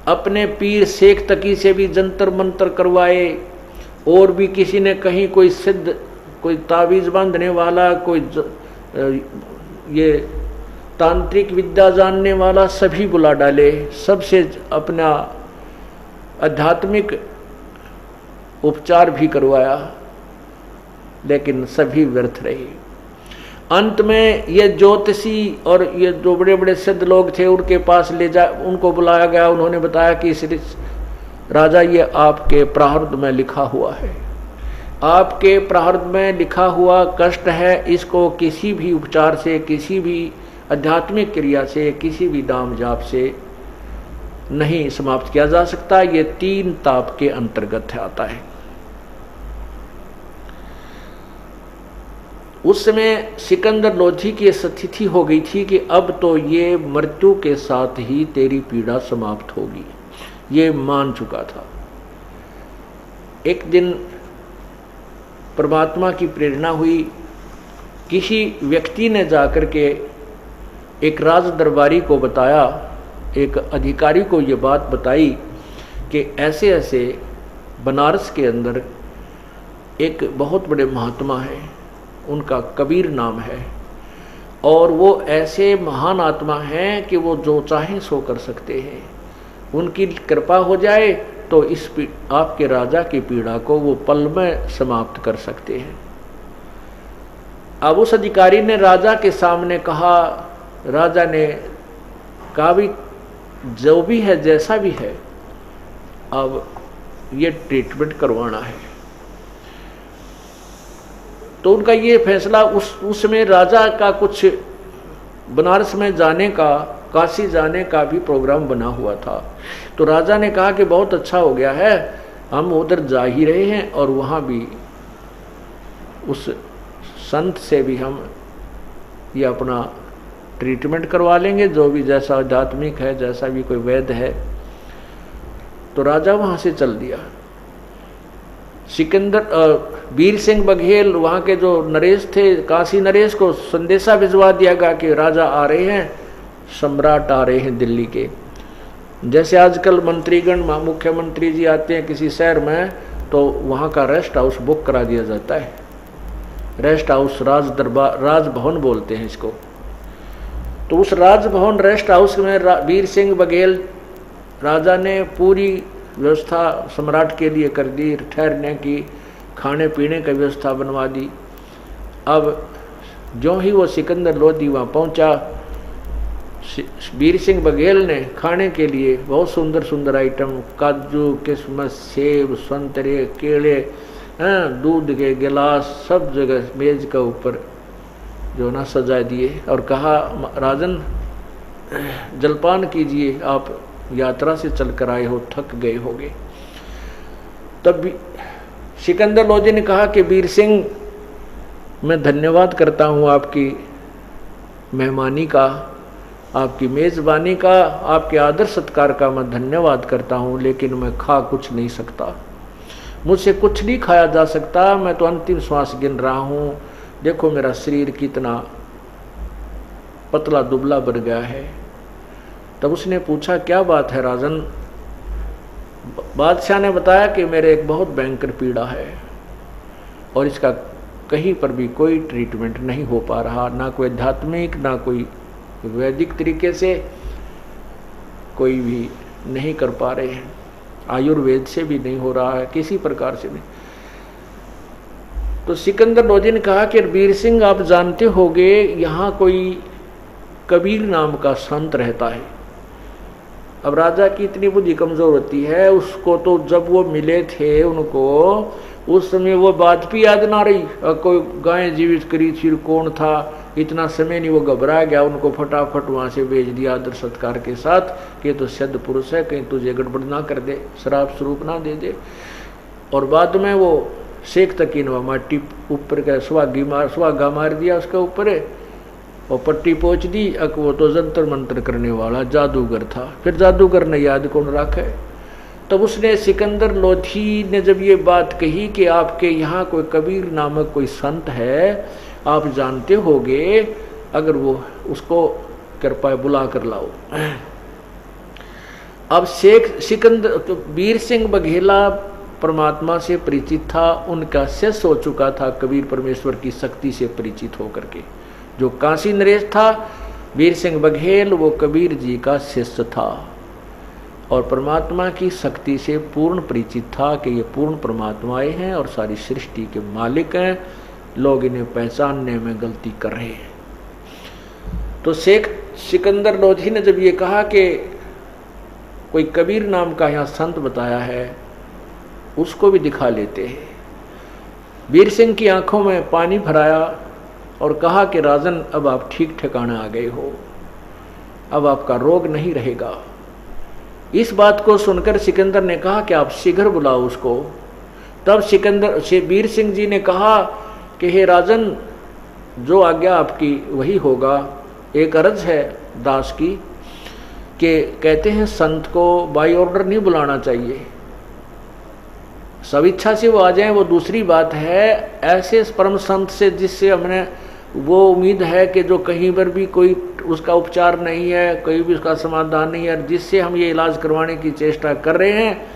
अपने पीर शेख तकी से भी जंतर मंतर करवाए, और भी किसी ने कहीं कोई सिद्ध, कोई तावीज बांधने वाला, कोई ये तांत्रिक विद्या जानने वाला, सभी बुला डाले, सबसे अपना आध्यात्मिक उपचार भी करवाया, लेकिन सभी व्यर्थ रहे। अंत में ये ज्योतिषी और ये जो बड़े बड़े सिद्ध लोग थे उनके पास उनको बुलाया गया। उन्होंने बताया कि श्री राजा, ये आपके प्रारब्ध में लिखा हुआ है, आपके प्रारब्ध में लिखा हुआ कष्ट है, इसको किसी भी उपचार से, किसी भी आध्यात्मिक क्रिया से, किसी भी नाम जाप से नहीं समाप्त किया जा सकता। ये 3 ताप के अंतर्गत आता है। उस समय सिकंदर लोधी की स्थिति हो गई थी कि अब तो ये मृत्यु के साथ ही तेरी पीड़ा समाप्त होगी, ये मान चुका था। एक दिन परमात्मा की प्रेरणा हुई, किसी व्यक्ति ने जाकर के एक राज दरबारी को बताया, एक अधिकारी को ये बात बताई कि ऐसे ऐसे बनारस के अंदर एक बहुत बड़े महात्मा है, उनका कबीर नाम है, और वो ऐसे महान आत्मा हैं कि वो जो चाहें सो कर सकते हैं। उनकी कृपा हो जाए तो इस आपके राजा की पीड़ा को वो पल में समाप्त कर सकते हैं। अब उस अधिकारी ने राजा के सामने कहा, राजा ने कहा भी जो भी है, जैसा भी है, अब ये ट्रीटमेंट करवाना है। तो उनका ये फैसला, उसमें राजा का कुछ बनारस में जाने का, काशी जाने का भी प्रोग्राम बना हुआ था। तो राजा ने कहा कि बहुत अच्छा हो गया है, हम उधर जा ही रहे हैं और वहाँ भी उस संत से भी हम ये अपना ट्रीटमेंट करवा लेंगे, जो भी जैसा आध्यात्मिक है, जैसा भी कोई वैद्य है। तो राजा वहाँ से चल दिया। वीर सिंह बघेल, वहाँ के जो नरेश थे, काशी नरेश को संदेशा भिजवा दिया गया कि राजा आ रहे हैं, सम्राट आ रहे हैं दिल्ली के। जैसे आजकल मंत्रीगण, मुख्यमंत्री जी आते हैं किसी शहर में, तो वहाँ का रेस्ट हाउस बुक करा दिया जाता है। रेस्ट हाउस, राज दरबार, राजभवन बोलते हैं इसको। तो उस राजभवन रेस्ट हाउस में वीर सिंह बघेल राजा ने पूरी व्यवस्था सम्राट के लिए कर दी, ठहरने की, खाने पीने की व्यवस्था बनवा दी। अब जो ही वो सिकंदर लोधी वहाँ पहुँचा, वीर सिंह बघेल ने खाने के लिए बहुत सुंदर सुंदर आइटम, काजू, किशमिश, सेब, संतरे, केले, दूध के गिलास सब जगह मेज के ऊपर जो ना सजा दिए, और कहा, राजन जलपान कीजिए, आप यात्रा से चल कर आए हो, थक गए होगे। तब भी सिकंदर लोधी ने कहा कि वीर सिंह, मैं धन्यवाद करता हूँ आपकी मेहमानी का, आपकी मेज़बानी का, आपके आदर सत्कार का मैं धन्यवाद करता हूँ, लेकिन मैं खा कुछ नहीं सकता, मुझसे कुछ नहीं खाया जा सकता, मैं तो अंतिम श्वास गिन रहा हूँ। देखो मेरा शरीर कितना पतला दुबला बन गया है। तब उसने पूछा, क्या बात है राजन? बादशाह ने बताया कि मेरे एक बहुत भयंकर पीड़ा है और इसका कहीं पर भी कोई ट्रीटमेंट नहीं हो पा रहा, ना कोई आध्यात्मिक, ना कोई वैदिक तरीके से कोई भी नहीं कर पा रहे हैं, आयुर्वेद से भी नहीं हो रहा है, किसी प्रकार से नहीं। तो सिकंदर लोधी ने कहा कि वीर सिंह, आप जानते होंगे यहाँ कोई कबीर नाम का संत रहता है। अब राजा की इतनी बुद्धि कमजोर होती है, उसको तो जब वो मिले थे उनको, उस समय वो बात भी याद ना रही, कोई गाय जीवित करी थी, कौन था, इतना समय नहीं। वो घबरा गया, उनको फटाफट वहाँ से भेज दिया आदर सत्कार के साथ कि तो सिद्ध पुरुष है, कहीं तुझे गड़बड़ ना कर दे, शराब स्वरूप ना दे दे। और बाद में वो शेख तकीन माटी ऊपर का सुहागा मार दिया उसके ऊपर, और पट्टी पोंछ दी। वो तो जंतर मंतर करने वाला जादूगर था, फिर जादूगर ने याद कौन रखे। तब उसने सिकंदर लोधी ने जब ये बात कही कि आपके यहाँ कोई कबीर नामक कोई संत है, आप जानते होगे, अगर वो उसको कृपा बुला कर लाओ। अब शेख सिकंदर तो वीर सिंह बघेला परमात्मा से परिचित था, उनका शिष्य हो चुका था कबीर परमेश्वर की शक्ति से परिचित होकर के। जो काशी नरेश था वीर सिंह बघेल, वो कबीर जी का शिष्य था और परमात्मा की शक्ति से पूर्ण परिचित था कि ये पूर्ण परमात्माएं हैं और सारी सृष्टि के मालिक हैं, लोग इन्हें पहचानने में गलती कर रहे हैं। तो शेख सिकंदर लोधी ने जब ये कहा कि कोई कबीर नाम का यहाँ संत बताया है, उसको भी दिखा लेते हैं। वीर सिंह की आंखों में पानी भराया और कहा कि राजन, अब आप ठीक ठिकाना आ गए हो, अब आपका रोग नहीं रहेगा। इस बात को सुनकर सिकंदर ने कहा कि आप शीघ्र बुलाओ उसको। तब सिकंदर से वीर सिंह जी ने कहा कि हे राजन, जो आज्ञा आपकी वही होगा। एक अर्ज है दास की कि कहते हैं संत को बाई ऑर्डर नहीं बुलाना चाहिए, सब इच्छा से वो आ जाए वो दूसरी बात है। ऐसे परम संत से जिससे हमने वो उम्मीद है कि जो कहीं पर भी कोई उसका उपचार नहीं है, कोई भी उसका समाधान नहीं है, जिससे हम ये इलाज करवाने की चेष्टा कर रहे हैं,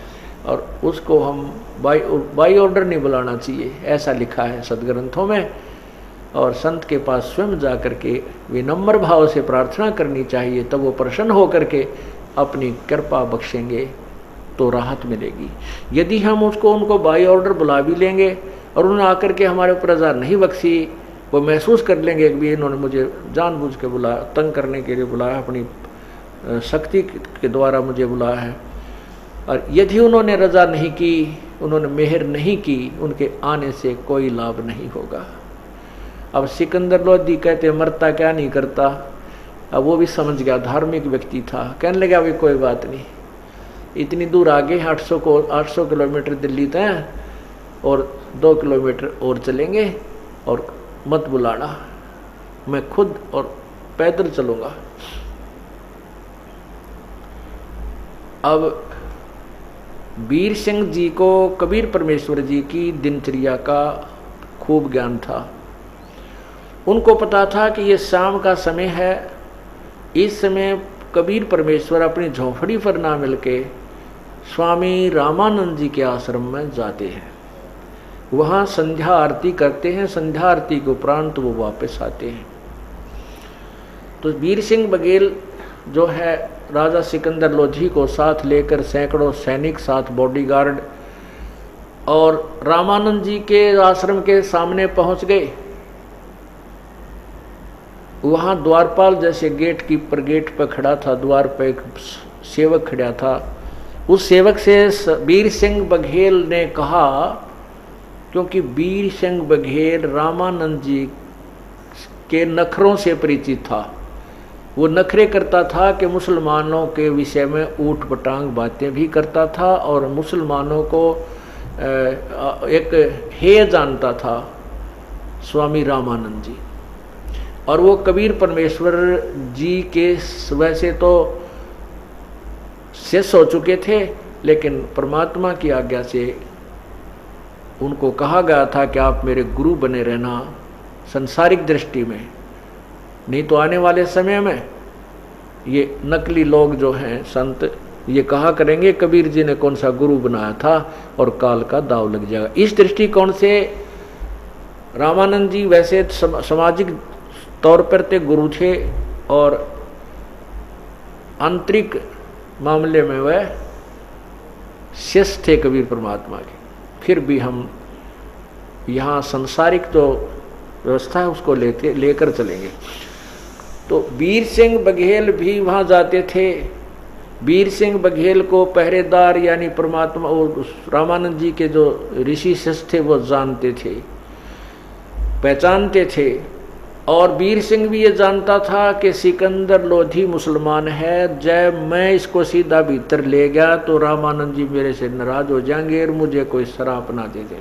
और उसको हम बाई ऑर्डर नहीं बुलाना चाहिए, ऐसा लिखा है सदग्रंथों में। और संत के पास स्वयं जा कर के विनम्र भाव से प्रार्थना करनी चाहिए, तब वो प्रसन्न होकर के अपनी कृपा बख्शेंगे तो राहत मिलेगी। यदि हम उनको बाई ऑर्डर बुला भी लेंगे और उन्होंने आकर के हमारे ऊपर रजा नहीं बख्शी, वो महसूस कर लेंगे कि इन्होंने मुझे जानबूझ के बुलाया, तंग करने के लिए बुलाया, अपनी शक्ति के द्वारा मुझे बुलाया है। और यदि उन्होंने रजा नहीं की, उन्होंने मेहर नहीं की, उनके आने से कोई लाभ नहीं होगा। अब सिकंदर लोधी कहते मरता क्या नहीं करता। अब वो भी समझ गया, धार्मिक व्यक्ति था, कहने लगा भाई कोई बात नहीं, इतनी दूर आगे 800 किलोमीटर दिल्ली तय और 2 किलोमीटर और चलेंगे, और मत बुलाना, मैं खुद और पैदल चलूँगा। अब वीर सिंह जी को कबीर परमेश्वर जी की दिनचर्या का खूब ज्ञान था। उनको पता था कि ये शाम का समय है, इस समय कबीर परमेश्वर अपनी झोंपड़ी पर ना मिलके स्वामी रामानंद जी के आश्रम में जाते हैं, वहाँ संध्या आरती करते हैं, संध्या आरती के उपरांत वो वापस आते हैं। तो वीर सिंह बघेल जो है राजा सिकंदर लोधी को साथ लेकर सैकड़ों सैनिक साथ बॉडीगार्ड और रामानंद जी के आश्रम के सामने पहुंच गए। वहाँ द्वारपाल जैसे गेट कीपर गेट पर खड़ा था, द्वार पर एक सेवक खड़ा था। उस सेवक से वीर सिंह बघेल ने कहा, क्योंकि वीर सिंह बघेल रामानंद जी के नखरों से परिचित था, वो नखरे करता था कि मुसलमानों के विषय में ऊट पटांग बातें भी करता था और मुसलमानों को एक हेय जानता था स्वामी रामानंद जी। और वो कबीर परमेश्वर जी के वैसे तो शिष्य हो चुके थे, लेकिन परमात्मा की आज्ञा से उनको कहा गया था कि आप मेरे गुरु बने रहना संसारिक दृष्टि में, नहीं तो आने वाले समय में ये नकली लोग जो हैं संत ये कहा करेंगे कबीर जी ने कौन सा गुरु बनाया था और काल का दाव लग जाएगा। इस दृष्टिकोण से रामानंद जी वैसे सामाजिक तौर पर ते गुरु थे और आंतरिक मामले में वह शिष्य थे कबीर परमात्मा के। फिर भी हम यहाँ सांसारिक तो व्यवस्था है उसको लेकर चलेंगे। तो वीर सिंह बघेल भी वहाँ जाते थे। वीर सिंह बघेल को पहरेदार यानी परमात्मा और रामानंद जी के जो ऋषि शिष्य थे वो जानते थे, पहचानते थे। और वीर सिंह भी ये जानता था कि सिकंदर लोधी मुसलमान है, जब मैं इसको सीधा भीतर ले गया तो रामानंद जी मेरे से नाराज हो जाएंगे और मुझे कोई शराप ना दे दे,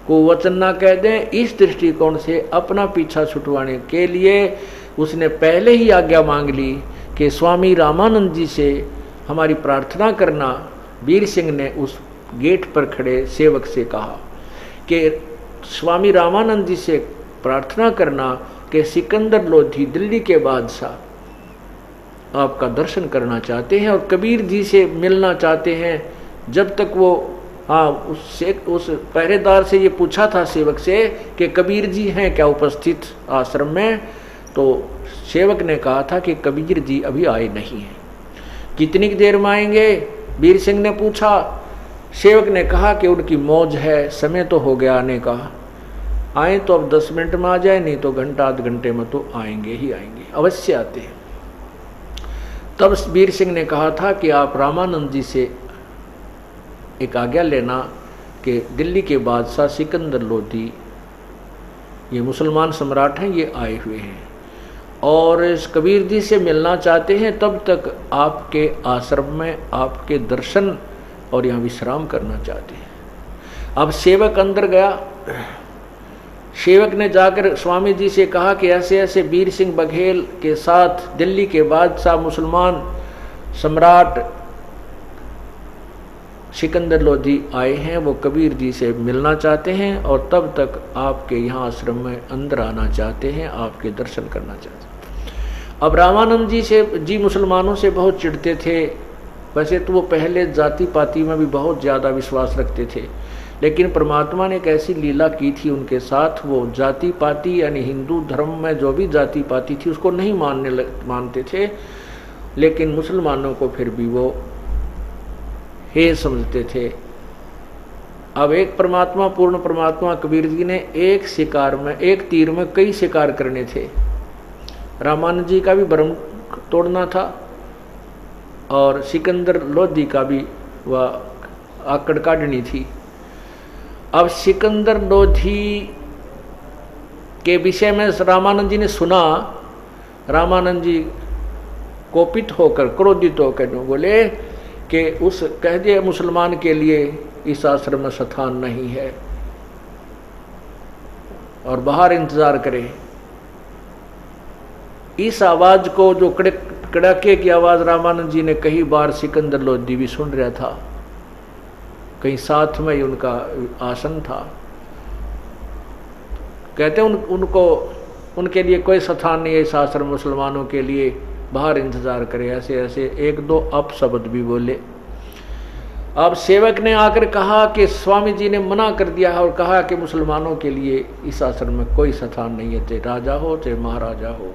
को वचन ना कह दें। इस दृष्टिकोण से अपना पीछा छुटवाने के लिए उसने पहले ही आज्ञा मांग ली कि स्वामी रामानंद जी से हमारी प्रार्थना करना। वीर सिंह ने उस गेट पर खड़े सेवक से कहा कि स्वामी रामानंद जी से प्रार्थना करना कि सिकंदर लोधी दिल्ली के बादशाह आपका दर्शन करना चाहते हैं और कबीर जी से मिलना चाहते हैं। जब तक वो उस पहरेदार से ये पूछा था सेवक से कि कबीर जी हैं क्या उपस्थित आश्रम में, तो सेवक ने कहा था कि कबीर जी अभी आए नहीं हैं। कितनी देर में आएंगे, वीर सिंह ने पूछा। सेवक ने कहा कि उनकी मौज है, समय तो हो गया आने का, आए तो अब 10 मिनट में आ जाए, नहीं तो घंटा आध घंटे में तो आएंगे ही आएंगे, अवश्य आते हैं। तब वीर सिंह ने कहा था कि आप रामानंद जी से एक आज्ञा लेना कि दिल्ली के बादशाह सिकंदर लोधी, ये मुसलमान सम्राट हैं, ये आए हुए हैं और इस कबीर जी से मिलना चाहते हैं। तब तक आपके आश्रम में आपके दर्शन और यहाँ विश्राम करना चाहते हैं। अब सेवक अंदर गया। सेवक ने जाकर स्वामी जी से कहा कि ऐसे ऐसे वीर सिंह बघेल के साथ दिल्ली के बादशाह मुसलमान सम्राट सिकंदर लोधी आए हैं, वो कबीर जी से मिलना चाहते हैं और तब तक आपके यहाँ आश्रम में अंदर आना चाहते हैं, आपके दर्शन करना चाहते हैं। अब रामानंद जी मुसलमानों से बहुत चिढ़ते थे। वैसे तो वो पहले जाति पाति में भी बहुत ज़्यादा विश्वास रखते थे, लेकिन परमात्मा ने एक ऐसी लीला की थी उनके साथ, वो जाति पाति यानी हिंदू धर्म में जो भी जाति पाति थी उसको नहीं मानते थे, लेकिन मुसलमानों को फिर भी वो हे समझते थे। अब एक परमात्मा, पूर्ण परमात्मा कबीर जी ने एक शिकार में, एक तीर में कई शिकार करने थे। रामानंद जी का भी भ्रम तोड़ना था और सिकंदर लोधी का भी वह आकड़ काटनी थी। अब सिकंदर लोधी के विषय में रामानंद जी ने सुना। रामानंद जी कोपित होकर, क्रोधित होकर बोले कि उस कह दिए मुसलमान के लिए इस आश्रम में स्थान नहीं है और बाहर इंतजार करे। इस आवाज को, जो कड़ाके की आवाज रामानंद जी ने कई बार, सिकंदर लोधी भी सुन रहा था, कहीं साथ में ही उनका आसन था। कहते उनको उनके लिए कोई स्थान नहीं है इस आश्रम, मुसलमानों के लिए बाहर इंतजार करे। ऐसे ऐसे एक दो अपशब्द भी बोले। अब सेवक ने आकर कहा कि स्वामी जी ने मना कर दिया है और कहा कि मुसलमानों के लिए इस आश्रम में कोई स्थान नहीं है, चाहे राजा हो चाहे महाराजा हो।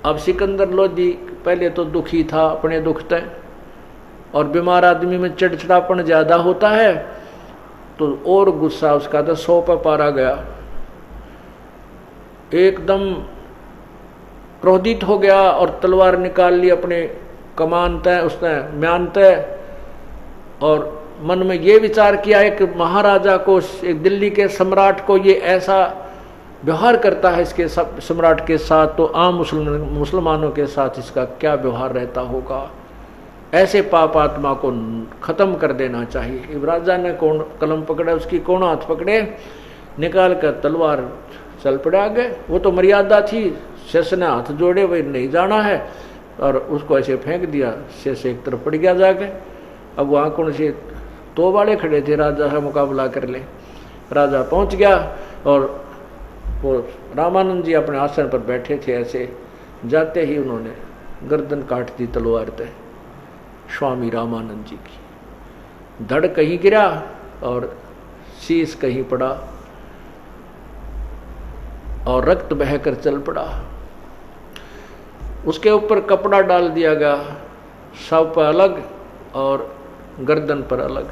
अब सिकंदर लोधी पहले तो दुखी था, अपने दुख तय, और बीमार आदमी में चिड़चिड़ापन ज्यादा होता है तो और गुस्सा उसका तो 100 पर पारा गया। एकदम क्रोधित हो गया और तलवार निकाल ली अपने कमान तय, उसने म्यान तय, और मन में ये विचार किया एक महाराजा को, एक दिल्ली के सम्राट को ये ऐसा व्यवहार करता है इसके सम्राट के साथ, तो आम मुसलमानों के साथ इसका क्या व्यवहार रहता होगा। ऐसे पाप आत्मा को खत्म कर देना चाहिए। इब राजा ने कौन कलम पकड़ा, उसकी कौन हाथ पकड़े, निकाल कर तलवार चल पड़े आगे। वो तो मर्यादा थी, शेष ने हाथ जोड़े, वही नहीं जाना है, और उसको ऐसे फेंक दिया। शेष एक तरफ पड़ गया जाके। अब वहाँ कौन से 2 वाले खड़े थे, राजा का मुकाबला कर ले। राजा पहुँच गया और वो रामानंद जी अपने आसन पर बैठे थे। ऐसे जाते ही उन्होंने गर्दन काट दी तलवार से स्वामी रामानंद जी की। धड़ कहीं गिरा और शीश कहीं पड़ा और रक्त बहकर चल पड़ा। उसके ऊपर कपड़ा डाल दिया गया, शव पर अलग और गर्दन पर अलग,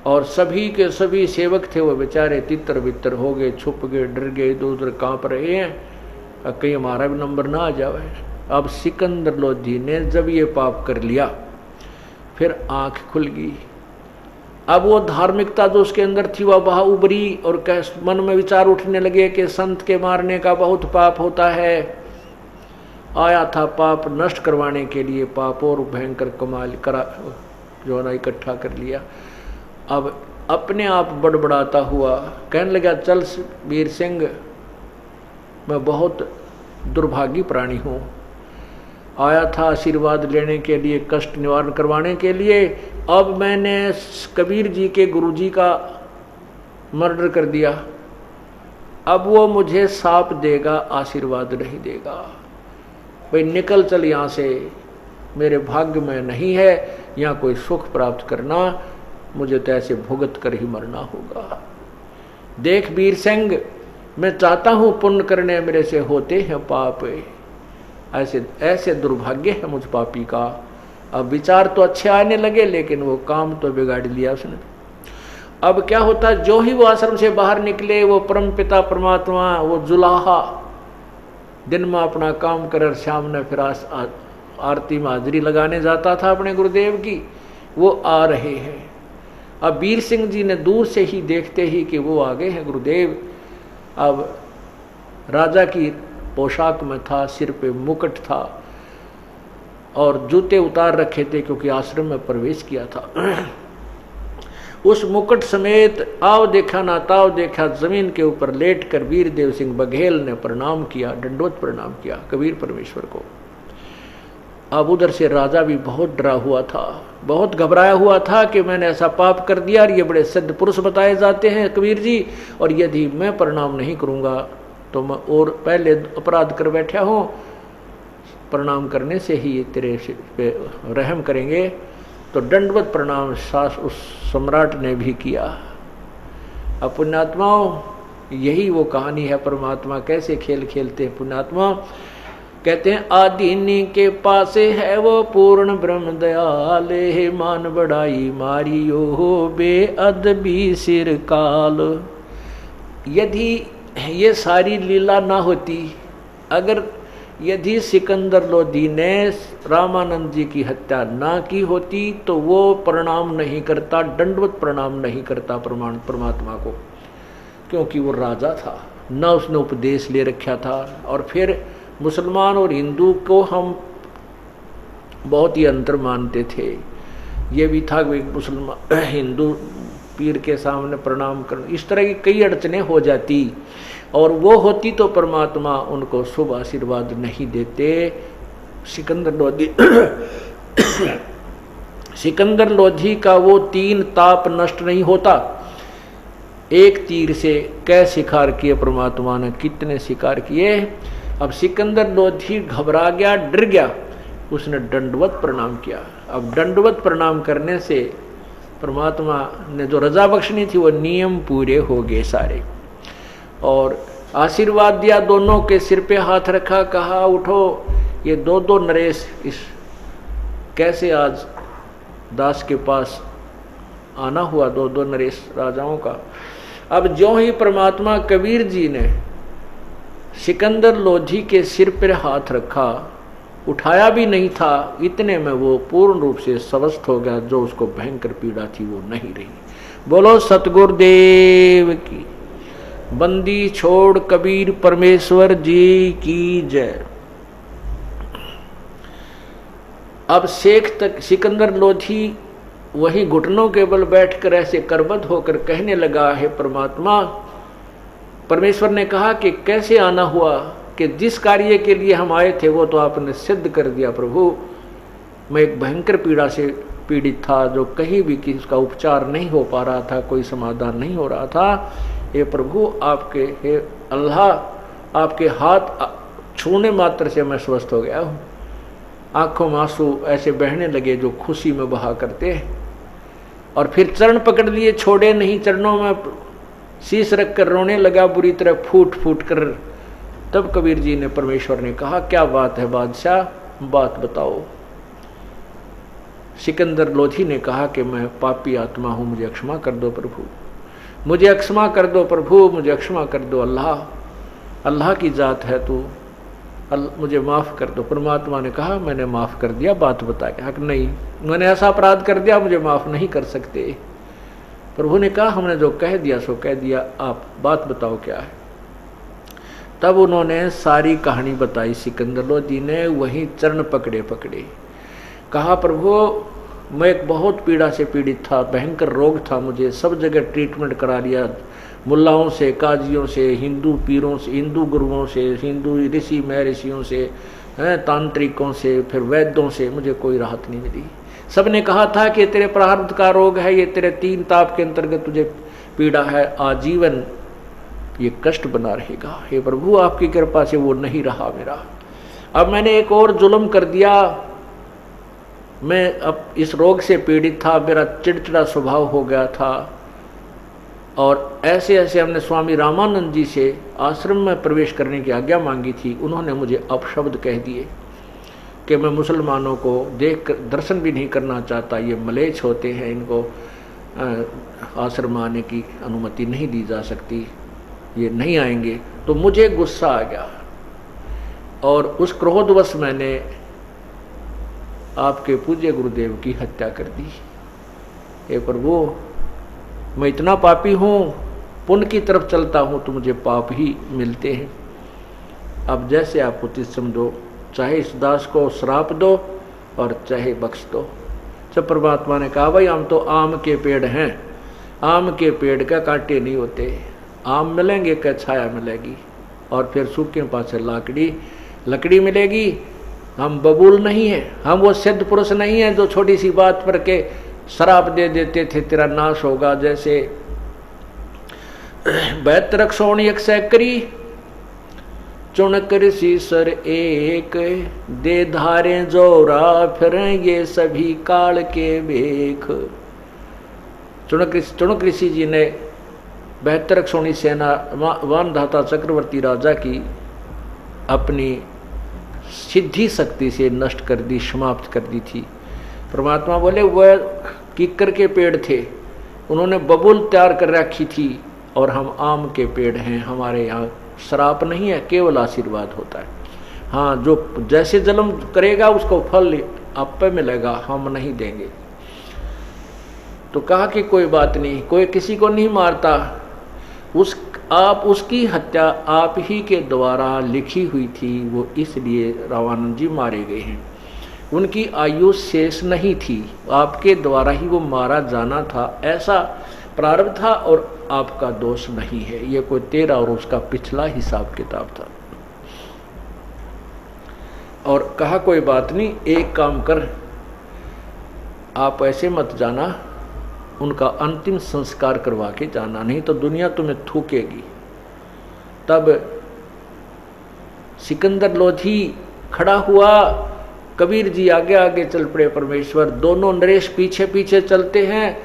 और सभी के सभी सेवक थे वो बेचारे तितर बितर हो गए, छुप गए, डर गए, इधर उधर कांप रहे हैं, कहीं हमारा भी नंबर ना आ जाए। अब सिकंदर लोधी ने जब ये पाप कर लिया, फिर आंख खुल गई। अब वो धार्मिकता जो उसके अंदर थी वह बाहर उभरी और मन में विचार उठने लगे कि संत के मारने का बहुत पाप होता है। आया था पाप नष्ट करवाने के लिए, पाप और भयंकर कमाल करा जो ना इकट्ठा कर लिया। अब अपने आप बड़बड़ाता हुआ कहने लगा, चल वीर सिंह, मैं बहुत दुर्भागी प्राणी हूँ, आया था आशीर्वाद लेने के लिए, कष्ट निवारण करवाने के लिए। अब मैंने कबीर जी के गुरुजी का मर्डर कर दिया, अब वो मुझे साप देगा, आशीर्वाद नहीं देगा। भाई निकल चल यहाँ से, मेरे भाग्य में नहीं है यहाँ कोई सुख प्राप्त करना, मुझे तो ऐसे भुगत कर ही मरना होगा। देख वीरसिंह, मैं चाहता हूँ पुण्य करने, मेरे से होते हैं पाप, ऐसे ऐसे दुर्भाग्य है मुझ पापी का। अब विचार तो अच्छे आने लगे लेकिन वो काम तो बिगाड़ लिया उसने। अब क्या होता, जो ही वो आश्रम से बाहर निकले, वो परम पिता परमात्मा, वो जुलाहा दिन में अपना काम कर, शाम ने फिर आरती में हाजिरी लगाने जाता था अपने गुरुदेव की, वो आ रहे हैं। अब वीर सिंह जी ने दूर से ही देखते ही कि वो आ गए हैं गुरुदेव। अब राजा की पोशाक में था, सिर पे मुकुट था और जूते उतार रखे थे क्योंकि आश्रम में प्रवेश किया था। उस मुकुट समेत आओ देखा ना ताव देखा, जमीन के ऊपर लेट कर वीर देव सिंह बघेल ने प्रणाम किया, दंडवत प्रणाम किया कबीर परमेश्वर को। अब उधर से राजा भी बहुत डरा हुआ था, बहुत घबराया हुआ था कि मैंने ऐसा पाप कर दिया और ये बड़े सिद्ध पुरुष बताए जाते हैं कबीर जी, और यदि मैं प्रणाम नहीं करूंगा तो मैं और पहले अपराध कर बैठा हूँ, प्रणाम करने से ही ये तेरे पे रहम करेंगे। तो दंडवत प्रणाम सास उस सम्राट ने भी किया। अब पुण्यात्माओं, यही वो कहानी है परमात्मा कैसे खेल खेलते हैं। पुण्यात्मा कहते हैं आदिनी के पास है वो पूर्ण ब्रह्म दयाल, हे मान बढ़ाई मारियो हो बेअदबी सिर काल। यदि ये सारी लीला ना होती, अगर यदि सिकंदर लोधी ने रामानंद जी की हत्या ना की होती तो वो प्रणाम नहीं करता, दंडवत प्रणाम नहीं करता परमात्मा को, क्योंकि वो राजा था, न उसने उपदेश ले रखा था। और फिर मुसलमान और हिंदू को हम बहुत ही अंतर मानते थे। ये भी था कि मुसलमान हिंदू पीर के सामने प्रणाम करना, इस तरह की कई अड़चने हो जाती, और वो होती तो परमात्मा उनको शुभ आशीर्वाद नहीं देते। सिकंदर लोधी सिकंदर लोधी का वो 3 ताप नष्ट नहीं होता। एक तीर से कै शिकार किए परमात्मा ने, कितने शिकार किए। अब सिकंदर लोधी घबरा गया, डर गया, उसने दंडवत प्रणाम किया। अब दंडवत प्रणाम करने से परमात्मा ने जो रजा बख्शनी थी वो नियम पूरे हो गए सारे, और आशीर्वाद दिया, दोनों के सिर पे हाथ रखा, कहा उठो। ये 2 नरेश इस कैसे आज दास के पास आना हुआ, 2 नरेश राजाओं का। अब ज्यों ही परमात्मा कबीर जी ने सिकंदर लोधी के सिर पर हाथ रखा, उठाया भी नहीं था, इतने में वो पूर्ण रूप से स्वस्थ हो गया। जो उसको भयंकर पीड़ा थी वो नहीं रही। बोलो सतगुरुदेव की। बंदी छोड़ कबीर परमेश्वर जी की जय। अब शेख तक सिकंदर लोधी वही घुटनों के बल बैठकर ऐसे करबद्ध होकर कहने लगा, हे परमात्मा। परमेश्वर ने कहा कि कैसे आना हुआ, कि जिस कार्य के लिए हम आए थे वो तो आपने सिद्ध कर दिया प्रभु। मैं एक भयंकर पीड़ा से पीड़ित था, जो कहीं भी किसी का उपचार नहीं हो पा रहा था, कोई समाधान नहीं हो रहा था। हे प्रभु, आपके हे अल्लाह, आपके हाथ छूने मात्र से मैं स्वस्थ हो गया हूँ। आंखों में आंसू ऐसे बहने लगे जो खुशी में बहा करते हैं, और फिर चरण पकड़ लिए, छोड़े नहीं, चरणों में शीश रख कर रोने लगा बुरी तरह फूट फूट कर। तब कबीर जी ने, परमेश्वर ने कहा, क्या बात है बादशाह, बात बताओ। सिकंदर लोधी ने कहा कि मैं पापी आत्मा हूँ, मुझे क्षमा कर दो प्रभु, मुझे क्षमा कर दो प्रभु, मुझे क्षमा कर दो। अल्लाह, अल्लाह की जात है तू, मुझे माफ़ कर दो। परमात्मा ने कहा, मैंने माफ़ कर दिया, बात बता के। हक नहीं, मैंने ऐसा अपराध कर दिया, मुझे माफ़ नहीं कर सकते। प्रभु ने कहा, हमने जो कह दिया सो कह दिया, आप बात बताओ क्या है। तब उन्होंने सारी कहानी बताई। सिकंदर लोधी ने वहीं चरण पकड़े पकड़े कहा, प्रभु मैं एक बहुत पीड़ा से पीड़ित था, भयंकर रोग था, मुझे सब जगह ट्रीटमेंट करा लिया, मुल्लाओं से, काजियों से, हिंदू पीरों से, हिंदू गुरुओं से, हिंदू ऋषि महर्षियों से, तांत्रिकों से, फिर वैद्यों से, मुझे कोई राहत नहीं मिली। सब ने कहा था कि तेरे प्रारब्ध का रोग है, ये तेरे 3 ताप के अंतर्गत तुझे पीड़ा है, आजीवन ये कष्ट बना रहेगा। हे प्रभु, आपकी कृपा से वो नहीं रहा मेरा। अब मैंने एक और जुल्म कर दिया। मैं अब इस रोग से पीड़ित था, मेरा चिड़चिड़ा स्वभाव हो गया था, और ऐसे ऐसे हमने स्वामी रामानंद जी से आश्रम में प्रवेश करने की आज्ञा मांगी थी। उन्होंने मुझे अपशब्द कह दिए कि मैं मुसलमानों को देख कर दर्शन भी नहीं करना चाहता, ये मलेच्छ होते हैं, इनको आश्रम आने की अनुमति नहीं दी जा सकती, ये नहीं आएंगे। तो मुझे गुस्सा आ गया और उस क्रोधवश मैंने आपके पूज्य गुरुदेव की हत्या कर दी। हे प्रभु, मैं इतना पापी हूँ, पुण्य की तरफ चलता हूँ तो मुझे पाप ही मिलते हैं। अब जैसे आप उचित समझो, चाहे इस दास को श्राप दो और चाहे बख्श दो। जब परमात्मा ने कहा भाई हम तो आम के पेड़ हैं, आम के पेड़ का कांटे नहीं होते, आम मिलेंगे क्या छाया मिलेगी, और फिर सूखे पास लकड़ी मिलेगी। हम बबूल नहीं है, हम वो सिद्ध पुरुष नहीं है जो छोटी सी बात पर के शराब दे देते थे तेरा नाश होगा। जैसे 72 सोण एक सैकरी चुनकर सीसर एक, दे धारे जोरा फिर ये सभी काल के भेख। चुनक ऋषि जी ने 72 सोणी सेना वानधाता चक्रवर्ती राजा की अपनी सिद्धि शक्ति से नष्ट कर दी, समाप्त कर दी थी। परमात्मा बोले वह कीकर के पेड़ थे, उन्होंने बबूल तैयार कर रखी थी, और हम आम के पेड़ हैं। हमारे यहाँ श्राप नहीं है, केवल आशीर्वाद होता है। हाँ, जो जैसे जन्म करेगा उसको फल आप पे मिलेगा, हम नहीं देंगे। तो कहा कि कोई बात नहीं, कोई किसी को नहीं मारता, आप उसकी हत्या आप ही के द्वारा लिखी हुई थी, वो इसलिए रामानंद जी मारे गए हैं। उनकी आयु शेष नहीं थी, आपके द्वारा ही वो मारा जाना था, ऐसा प्रारब्ध था, और आपका दोष नहीं है। ये कोई तेरा और उसका पिछला हिसाब किताब था। और कहा कोई बात नहीं, एक काम कर, आप ऐसे मत जाना, उनका अंतिम संस्कार करवा के जाना, नहीं तो दुनिया तुम्हें थूकेगी। तब सिकंदर लोधी खड़ा हुआ, कबीर जी आगे आगे चल पड़े, परमेश्वर दोनों नरेश पीछे पीछे चलते हैं,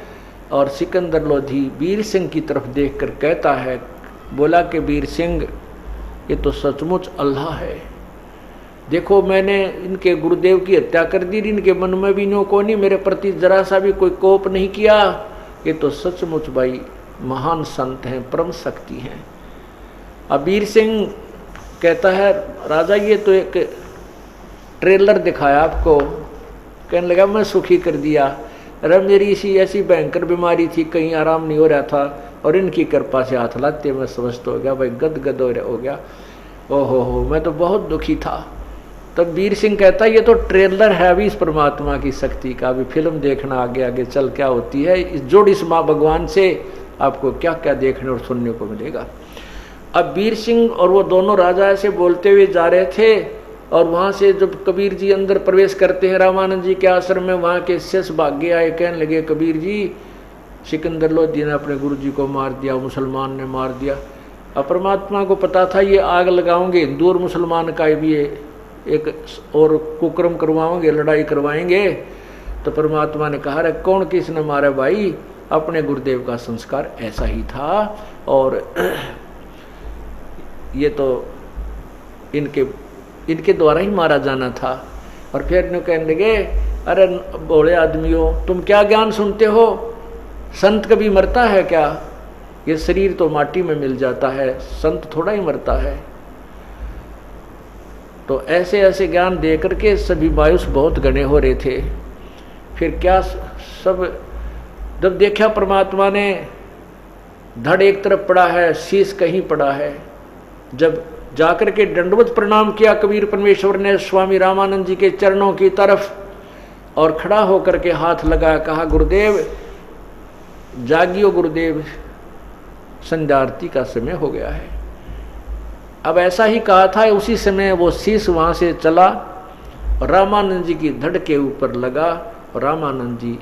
और सिकंदर लोधी वीर सिंह की तरफ देखकर कहता है, बोला कि वीर सिंह ये तो सचमुच अल्लाह है। देखो मैंने इनके गुरुदेव की हत्या कर दी, इनके मन में भी नो को नहीं मेरे प्रति जरा सा भी कोई कोप नहीं किया। ये तो सचमुच भाई महान संत हैं, परम शक्ति हैं। अब वीर सिंह कहता है, राजा ये तो एक ट्रेलर दिखाया आपको, कहने लगा मैं सुखी कर दिया। अरे मेरी इसी ऐसी भयंकर बीमारी थी, कहीं आराम नहीं हो रहा था, और इनकी कृपा से हाथ लाते मैं स्वस्थ हो गया, भाई गदगद हो गया। ओहो मैं तो बहुत दुखी था। तब वीर सिंह कहता ये तो ट्रेलर है अभी इस परमात्मा की शक्ति का, अभी फिल्म देखना आगे आगे चल क्या होती है। इस जोड़ इस माँ भगवान से आपको क्या क्या देखने और सुनने को मिलेगा। अब वीर सिंह और वो दोनों राजा ऐसे बोलते हुए जा रहे थे, और वहाँ से जब कबीर जी अंदर प्रवेश करते हैं रामानंद जी के आश्रम में, वहाँ के शिष्य भाग्य आए, कहने लगे कबीर जी सिकंदर लोधी ने अपने गुरु जी को मार दिया, मुसलमान ने मार दिया। अब परमात्मा को पता था ये आग लगाओगे, हिंदू और मुसलमान का भी एक और कुकर्म करवाओगे, लड़ाई करवाएंगे। तो परमात्मा ने कहा, अरे कौन किसने मारा भाई, अपने गुरुदेव का संस्कार ऐसा ही था, और ये तो इनके द्वारा ही मारा जाना था। और फिर न कहने लगे, अरे बोले आदमियों तुम क्या ज्ञान सुनते हो, संत कभी मरता है क्या, ये शरीर तो माटी में मिल जाता है, संत थोड़ा ही मरता है। तो ऐसे ऐसे ज्ञान दे करके सभी मायूस बहुत गणे हो रहे थे। फिर क्या सब जब देखा परमात्मा ने, धड़ एक तरफ पड़ा है, शीश कहीं पड़ा है। जब जाकर के दंडवत प्रणाम किया कबीर परमेश्वर ने स्वामी रामानंद जी के चरणों की तरफ, और खड़ा होकर के हाथ लगाया, कहा गुरुदेव जागियो गुरुदेव, संध्या आरती का समय हो गया है। अब ऐसा ही कहा था, उसी समय वो शीश वहां से चला और रामानंद जी की धड़ के ऊपर लगा, और रामानंद जी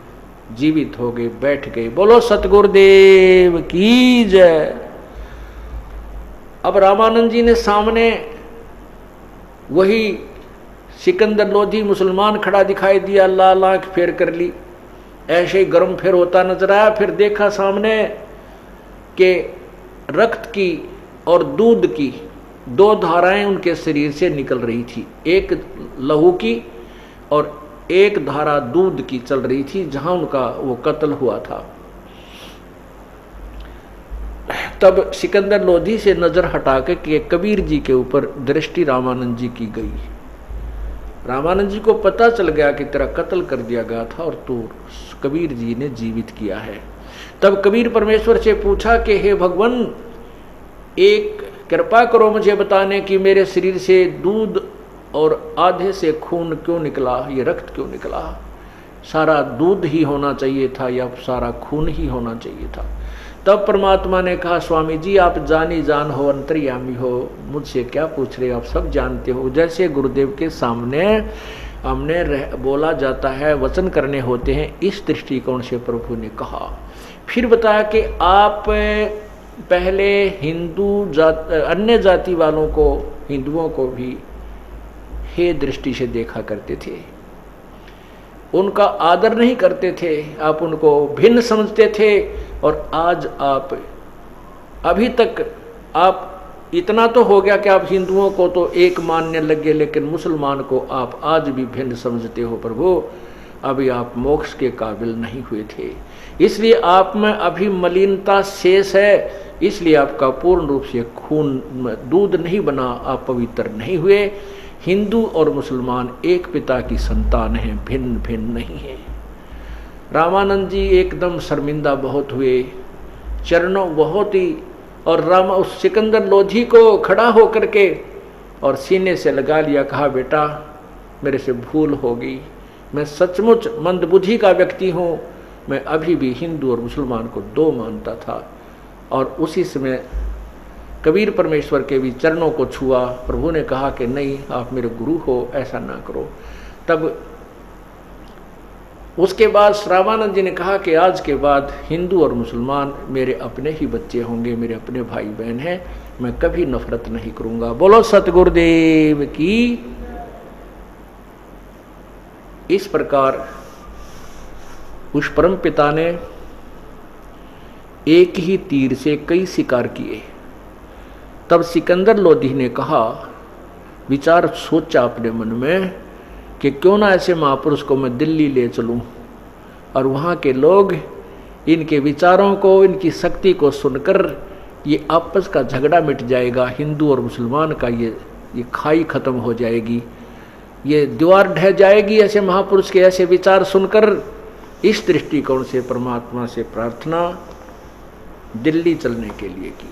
जीवित हो गए, बैठ गए। बोलो सतगुरुदेव की जय। अब रामानंद जी ने सामने वही सिकंदर लोधी मुसलमान खड़ा दिखाई दिया, लाल आंख फेर कर ली, ऐसे ही गर्म फेर होता नजर आया। फिर देखा सामने के रक्त की और दूध की दो धाराएं उनके शरीर से निकल रही थी, एक लहू की और एक धारा दूध की चल रही थी जहां उनका वो कत्ल हुआ था। तब सिकंदर लोधी से नजर हटा के कबीर जी के ऊपर दृष्टि रामानंद जी की गई। रामानंद जी को पता चल गया कि तेरा कत्ल कर दिया गया था और तू कबीर जी ने जीवित किया है। तब कबीर परमेश्वर से पूछा कि हे भगवान, एक कृपा करो मुझे बताने कि मेरे शरीर से दूध और आधे से खून क्यों निकला, ये रक्त क्यों निकला? सारा दूध ही होना चाहिए था या सारा खून ही होना चाहिए था? तब परमात्मा ने कहा, स्वामी जी आप जानी जान हो, अंतर्यामी हो, मुझसे क्या पूछ रहे हो, आप सब जानते हो। जैसे गुरुदेव के सामने हमने बोला जाता है, वचन करने होते हैं, इस दृष्टिकोण से प्रभु ने कहा। फिर बताया कि आप पहले अन्य जाति वालों को, हिंदुओं को भी हे दृष्टि से देखा करते थे, उनका आदर नहीं करते थे, आप उनको भिन्न समझते थे। और आज आप अभी तक आप इतना तो हो गया कि आप हिंदुओं को तो एक मानने लगे, लेकिन मुसलमान को आप आज भी भिन्न समझते हो। प्रभु अभी आप मोक्ष के काबिल नहीं हुए थे, इसलिए आप में अभी मलिनता शेष है, इसलिए आपका पूर्ण रूप से खून दूध नहीं बना, आप पवित्र नहीं हुए। हिंदू और मुसलमान एक पिता की संतान हैं, भिन्न भिन्न नहीं है। रामानंद जी एकदम शर्मिंदा बहुत हुए, चरणों बहुत ही, और उस सिकंदर लोधी को खड़ा होकर के और सीने से लगा लिया, कहा बेटा मेरे से भूल हो गई, मैं सचमुच मंदबुद्धि का व्यक्ति हूँ, मैं अभी भी हिंदू और मुसलमान को दो मानता था। और उसी समय कबीर परमेश्वर के भी चरणों को छुआ। प्रभु ने कहा कि नहीं, आप मेरे गुरु हो, ऐसा ना करो। तब उसके बाद रामानंद जी ने कहा कि आज के बाद हिंदू और मुसलमान मेरे अपने ही बच्चे होंगे, मेरे अपने भाई बहन हैं, मैं कभी नफरत नहीं करूंगा। बोलो सतगुरुदेव की। इस प्रकार उस परम पिता ने एक ही तीर से कई शिकार किए। तब सिकंदर लोधी ने कहा, विचार सोचा अपने मन में कि क्यों ना ऐसे महापुरुष को मैं दिल्ली ले चलूं और वहाँ के लोग इनके विचारों को, इनकी शक्ति को सुनकर ये आपस का झगड़ा मिट जाएगा, हिंदू और मुसलमान का ये खाई खत्म हो जाएगी, ये दीवार ढह जाएगी ऐसे महापुरुष के ऐसे विचार सुनकर। इस दृष्टिकोण से परमात्मा से प्रार्थना दिल्ली चलने के लिए की।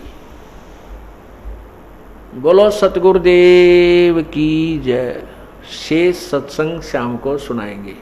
बोलो सतगुरुदेव की जय। शेष सत्संग शाम को सुनाएंगे।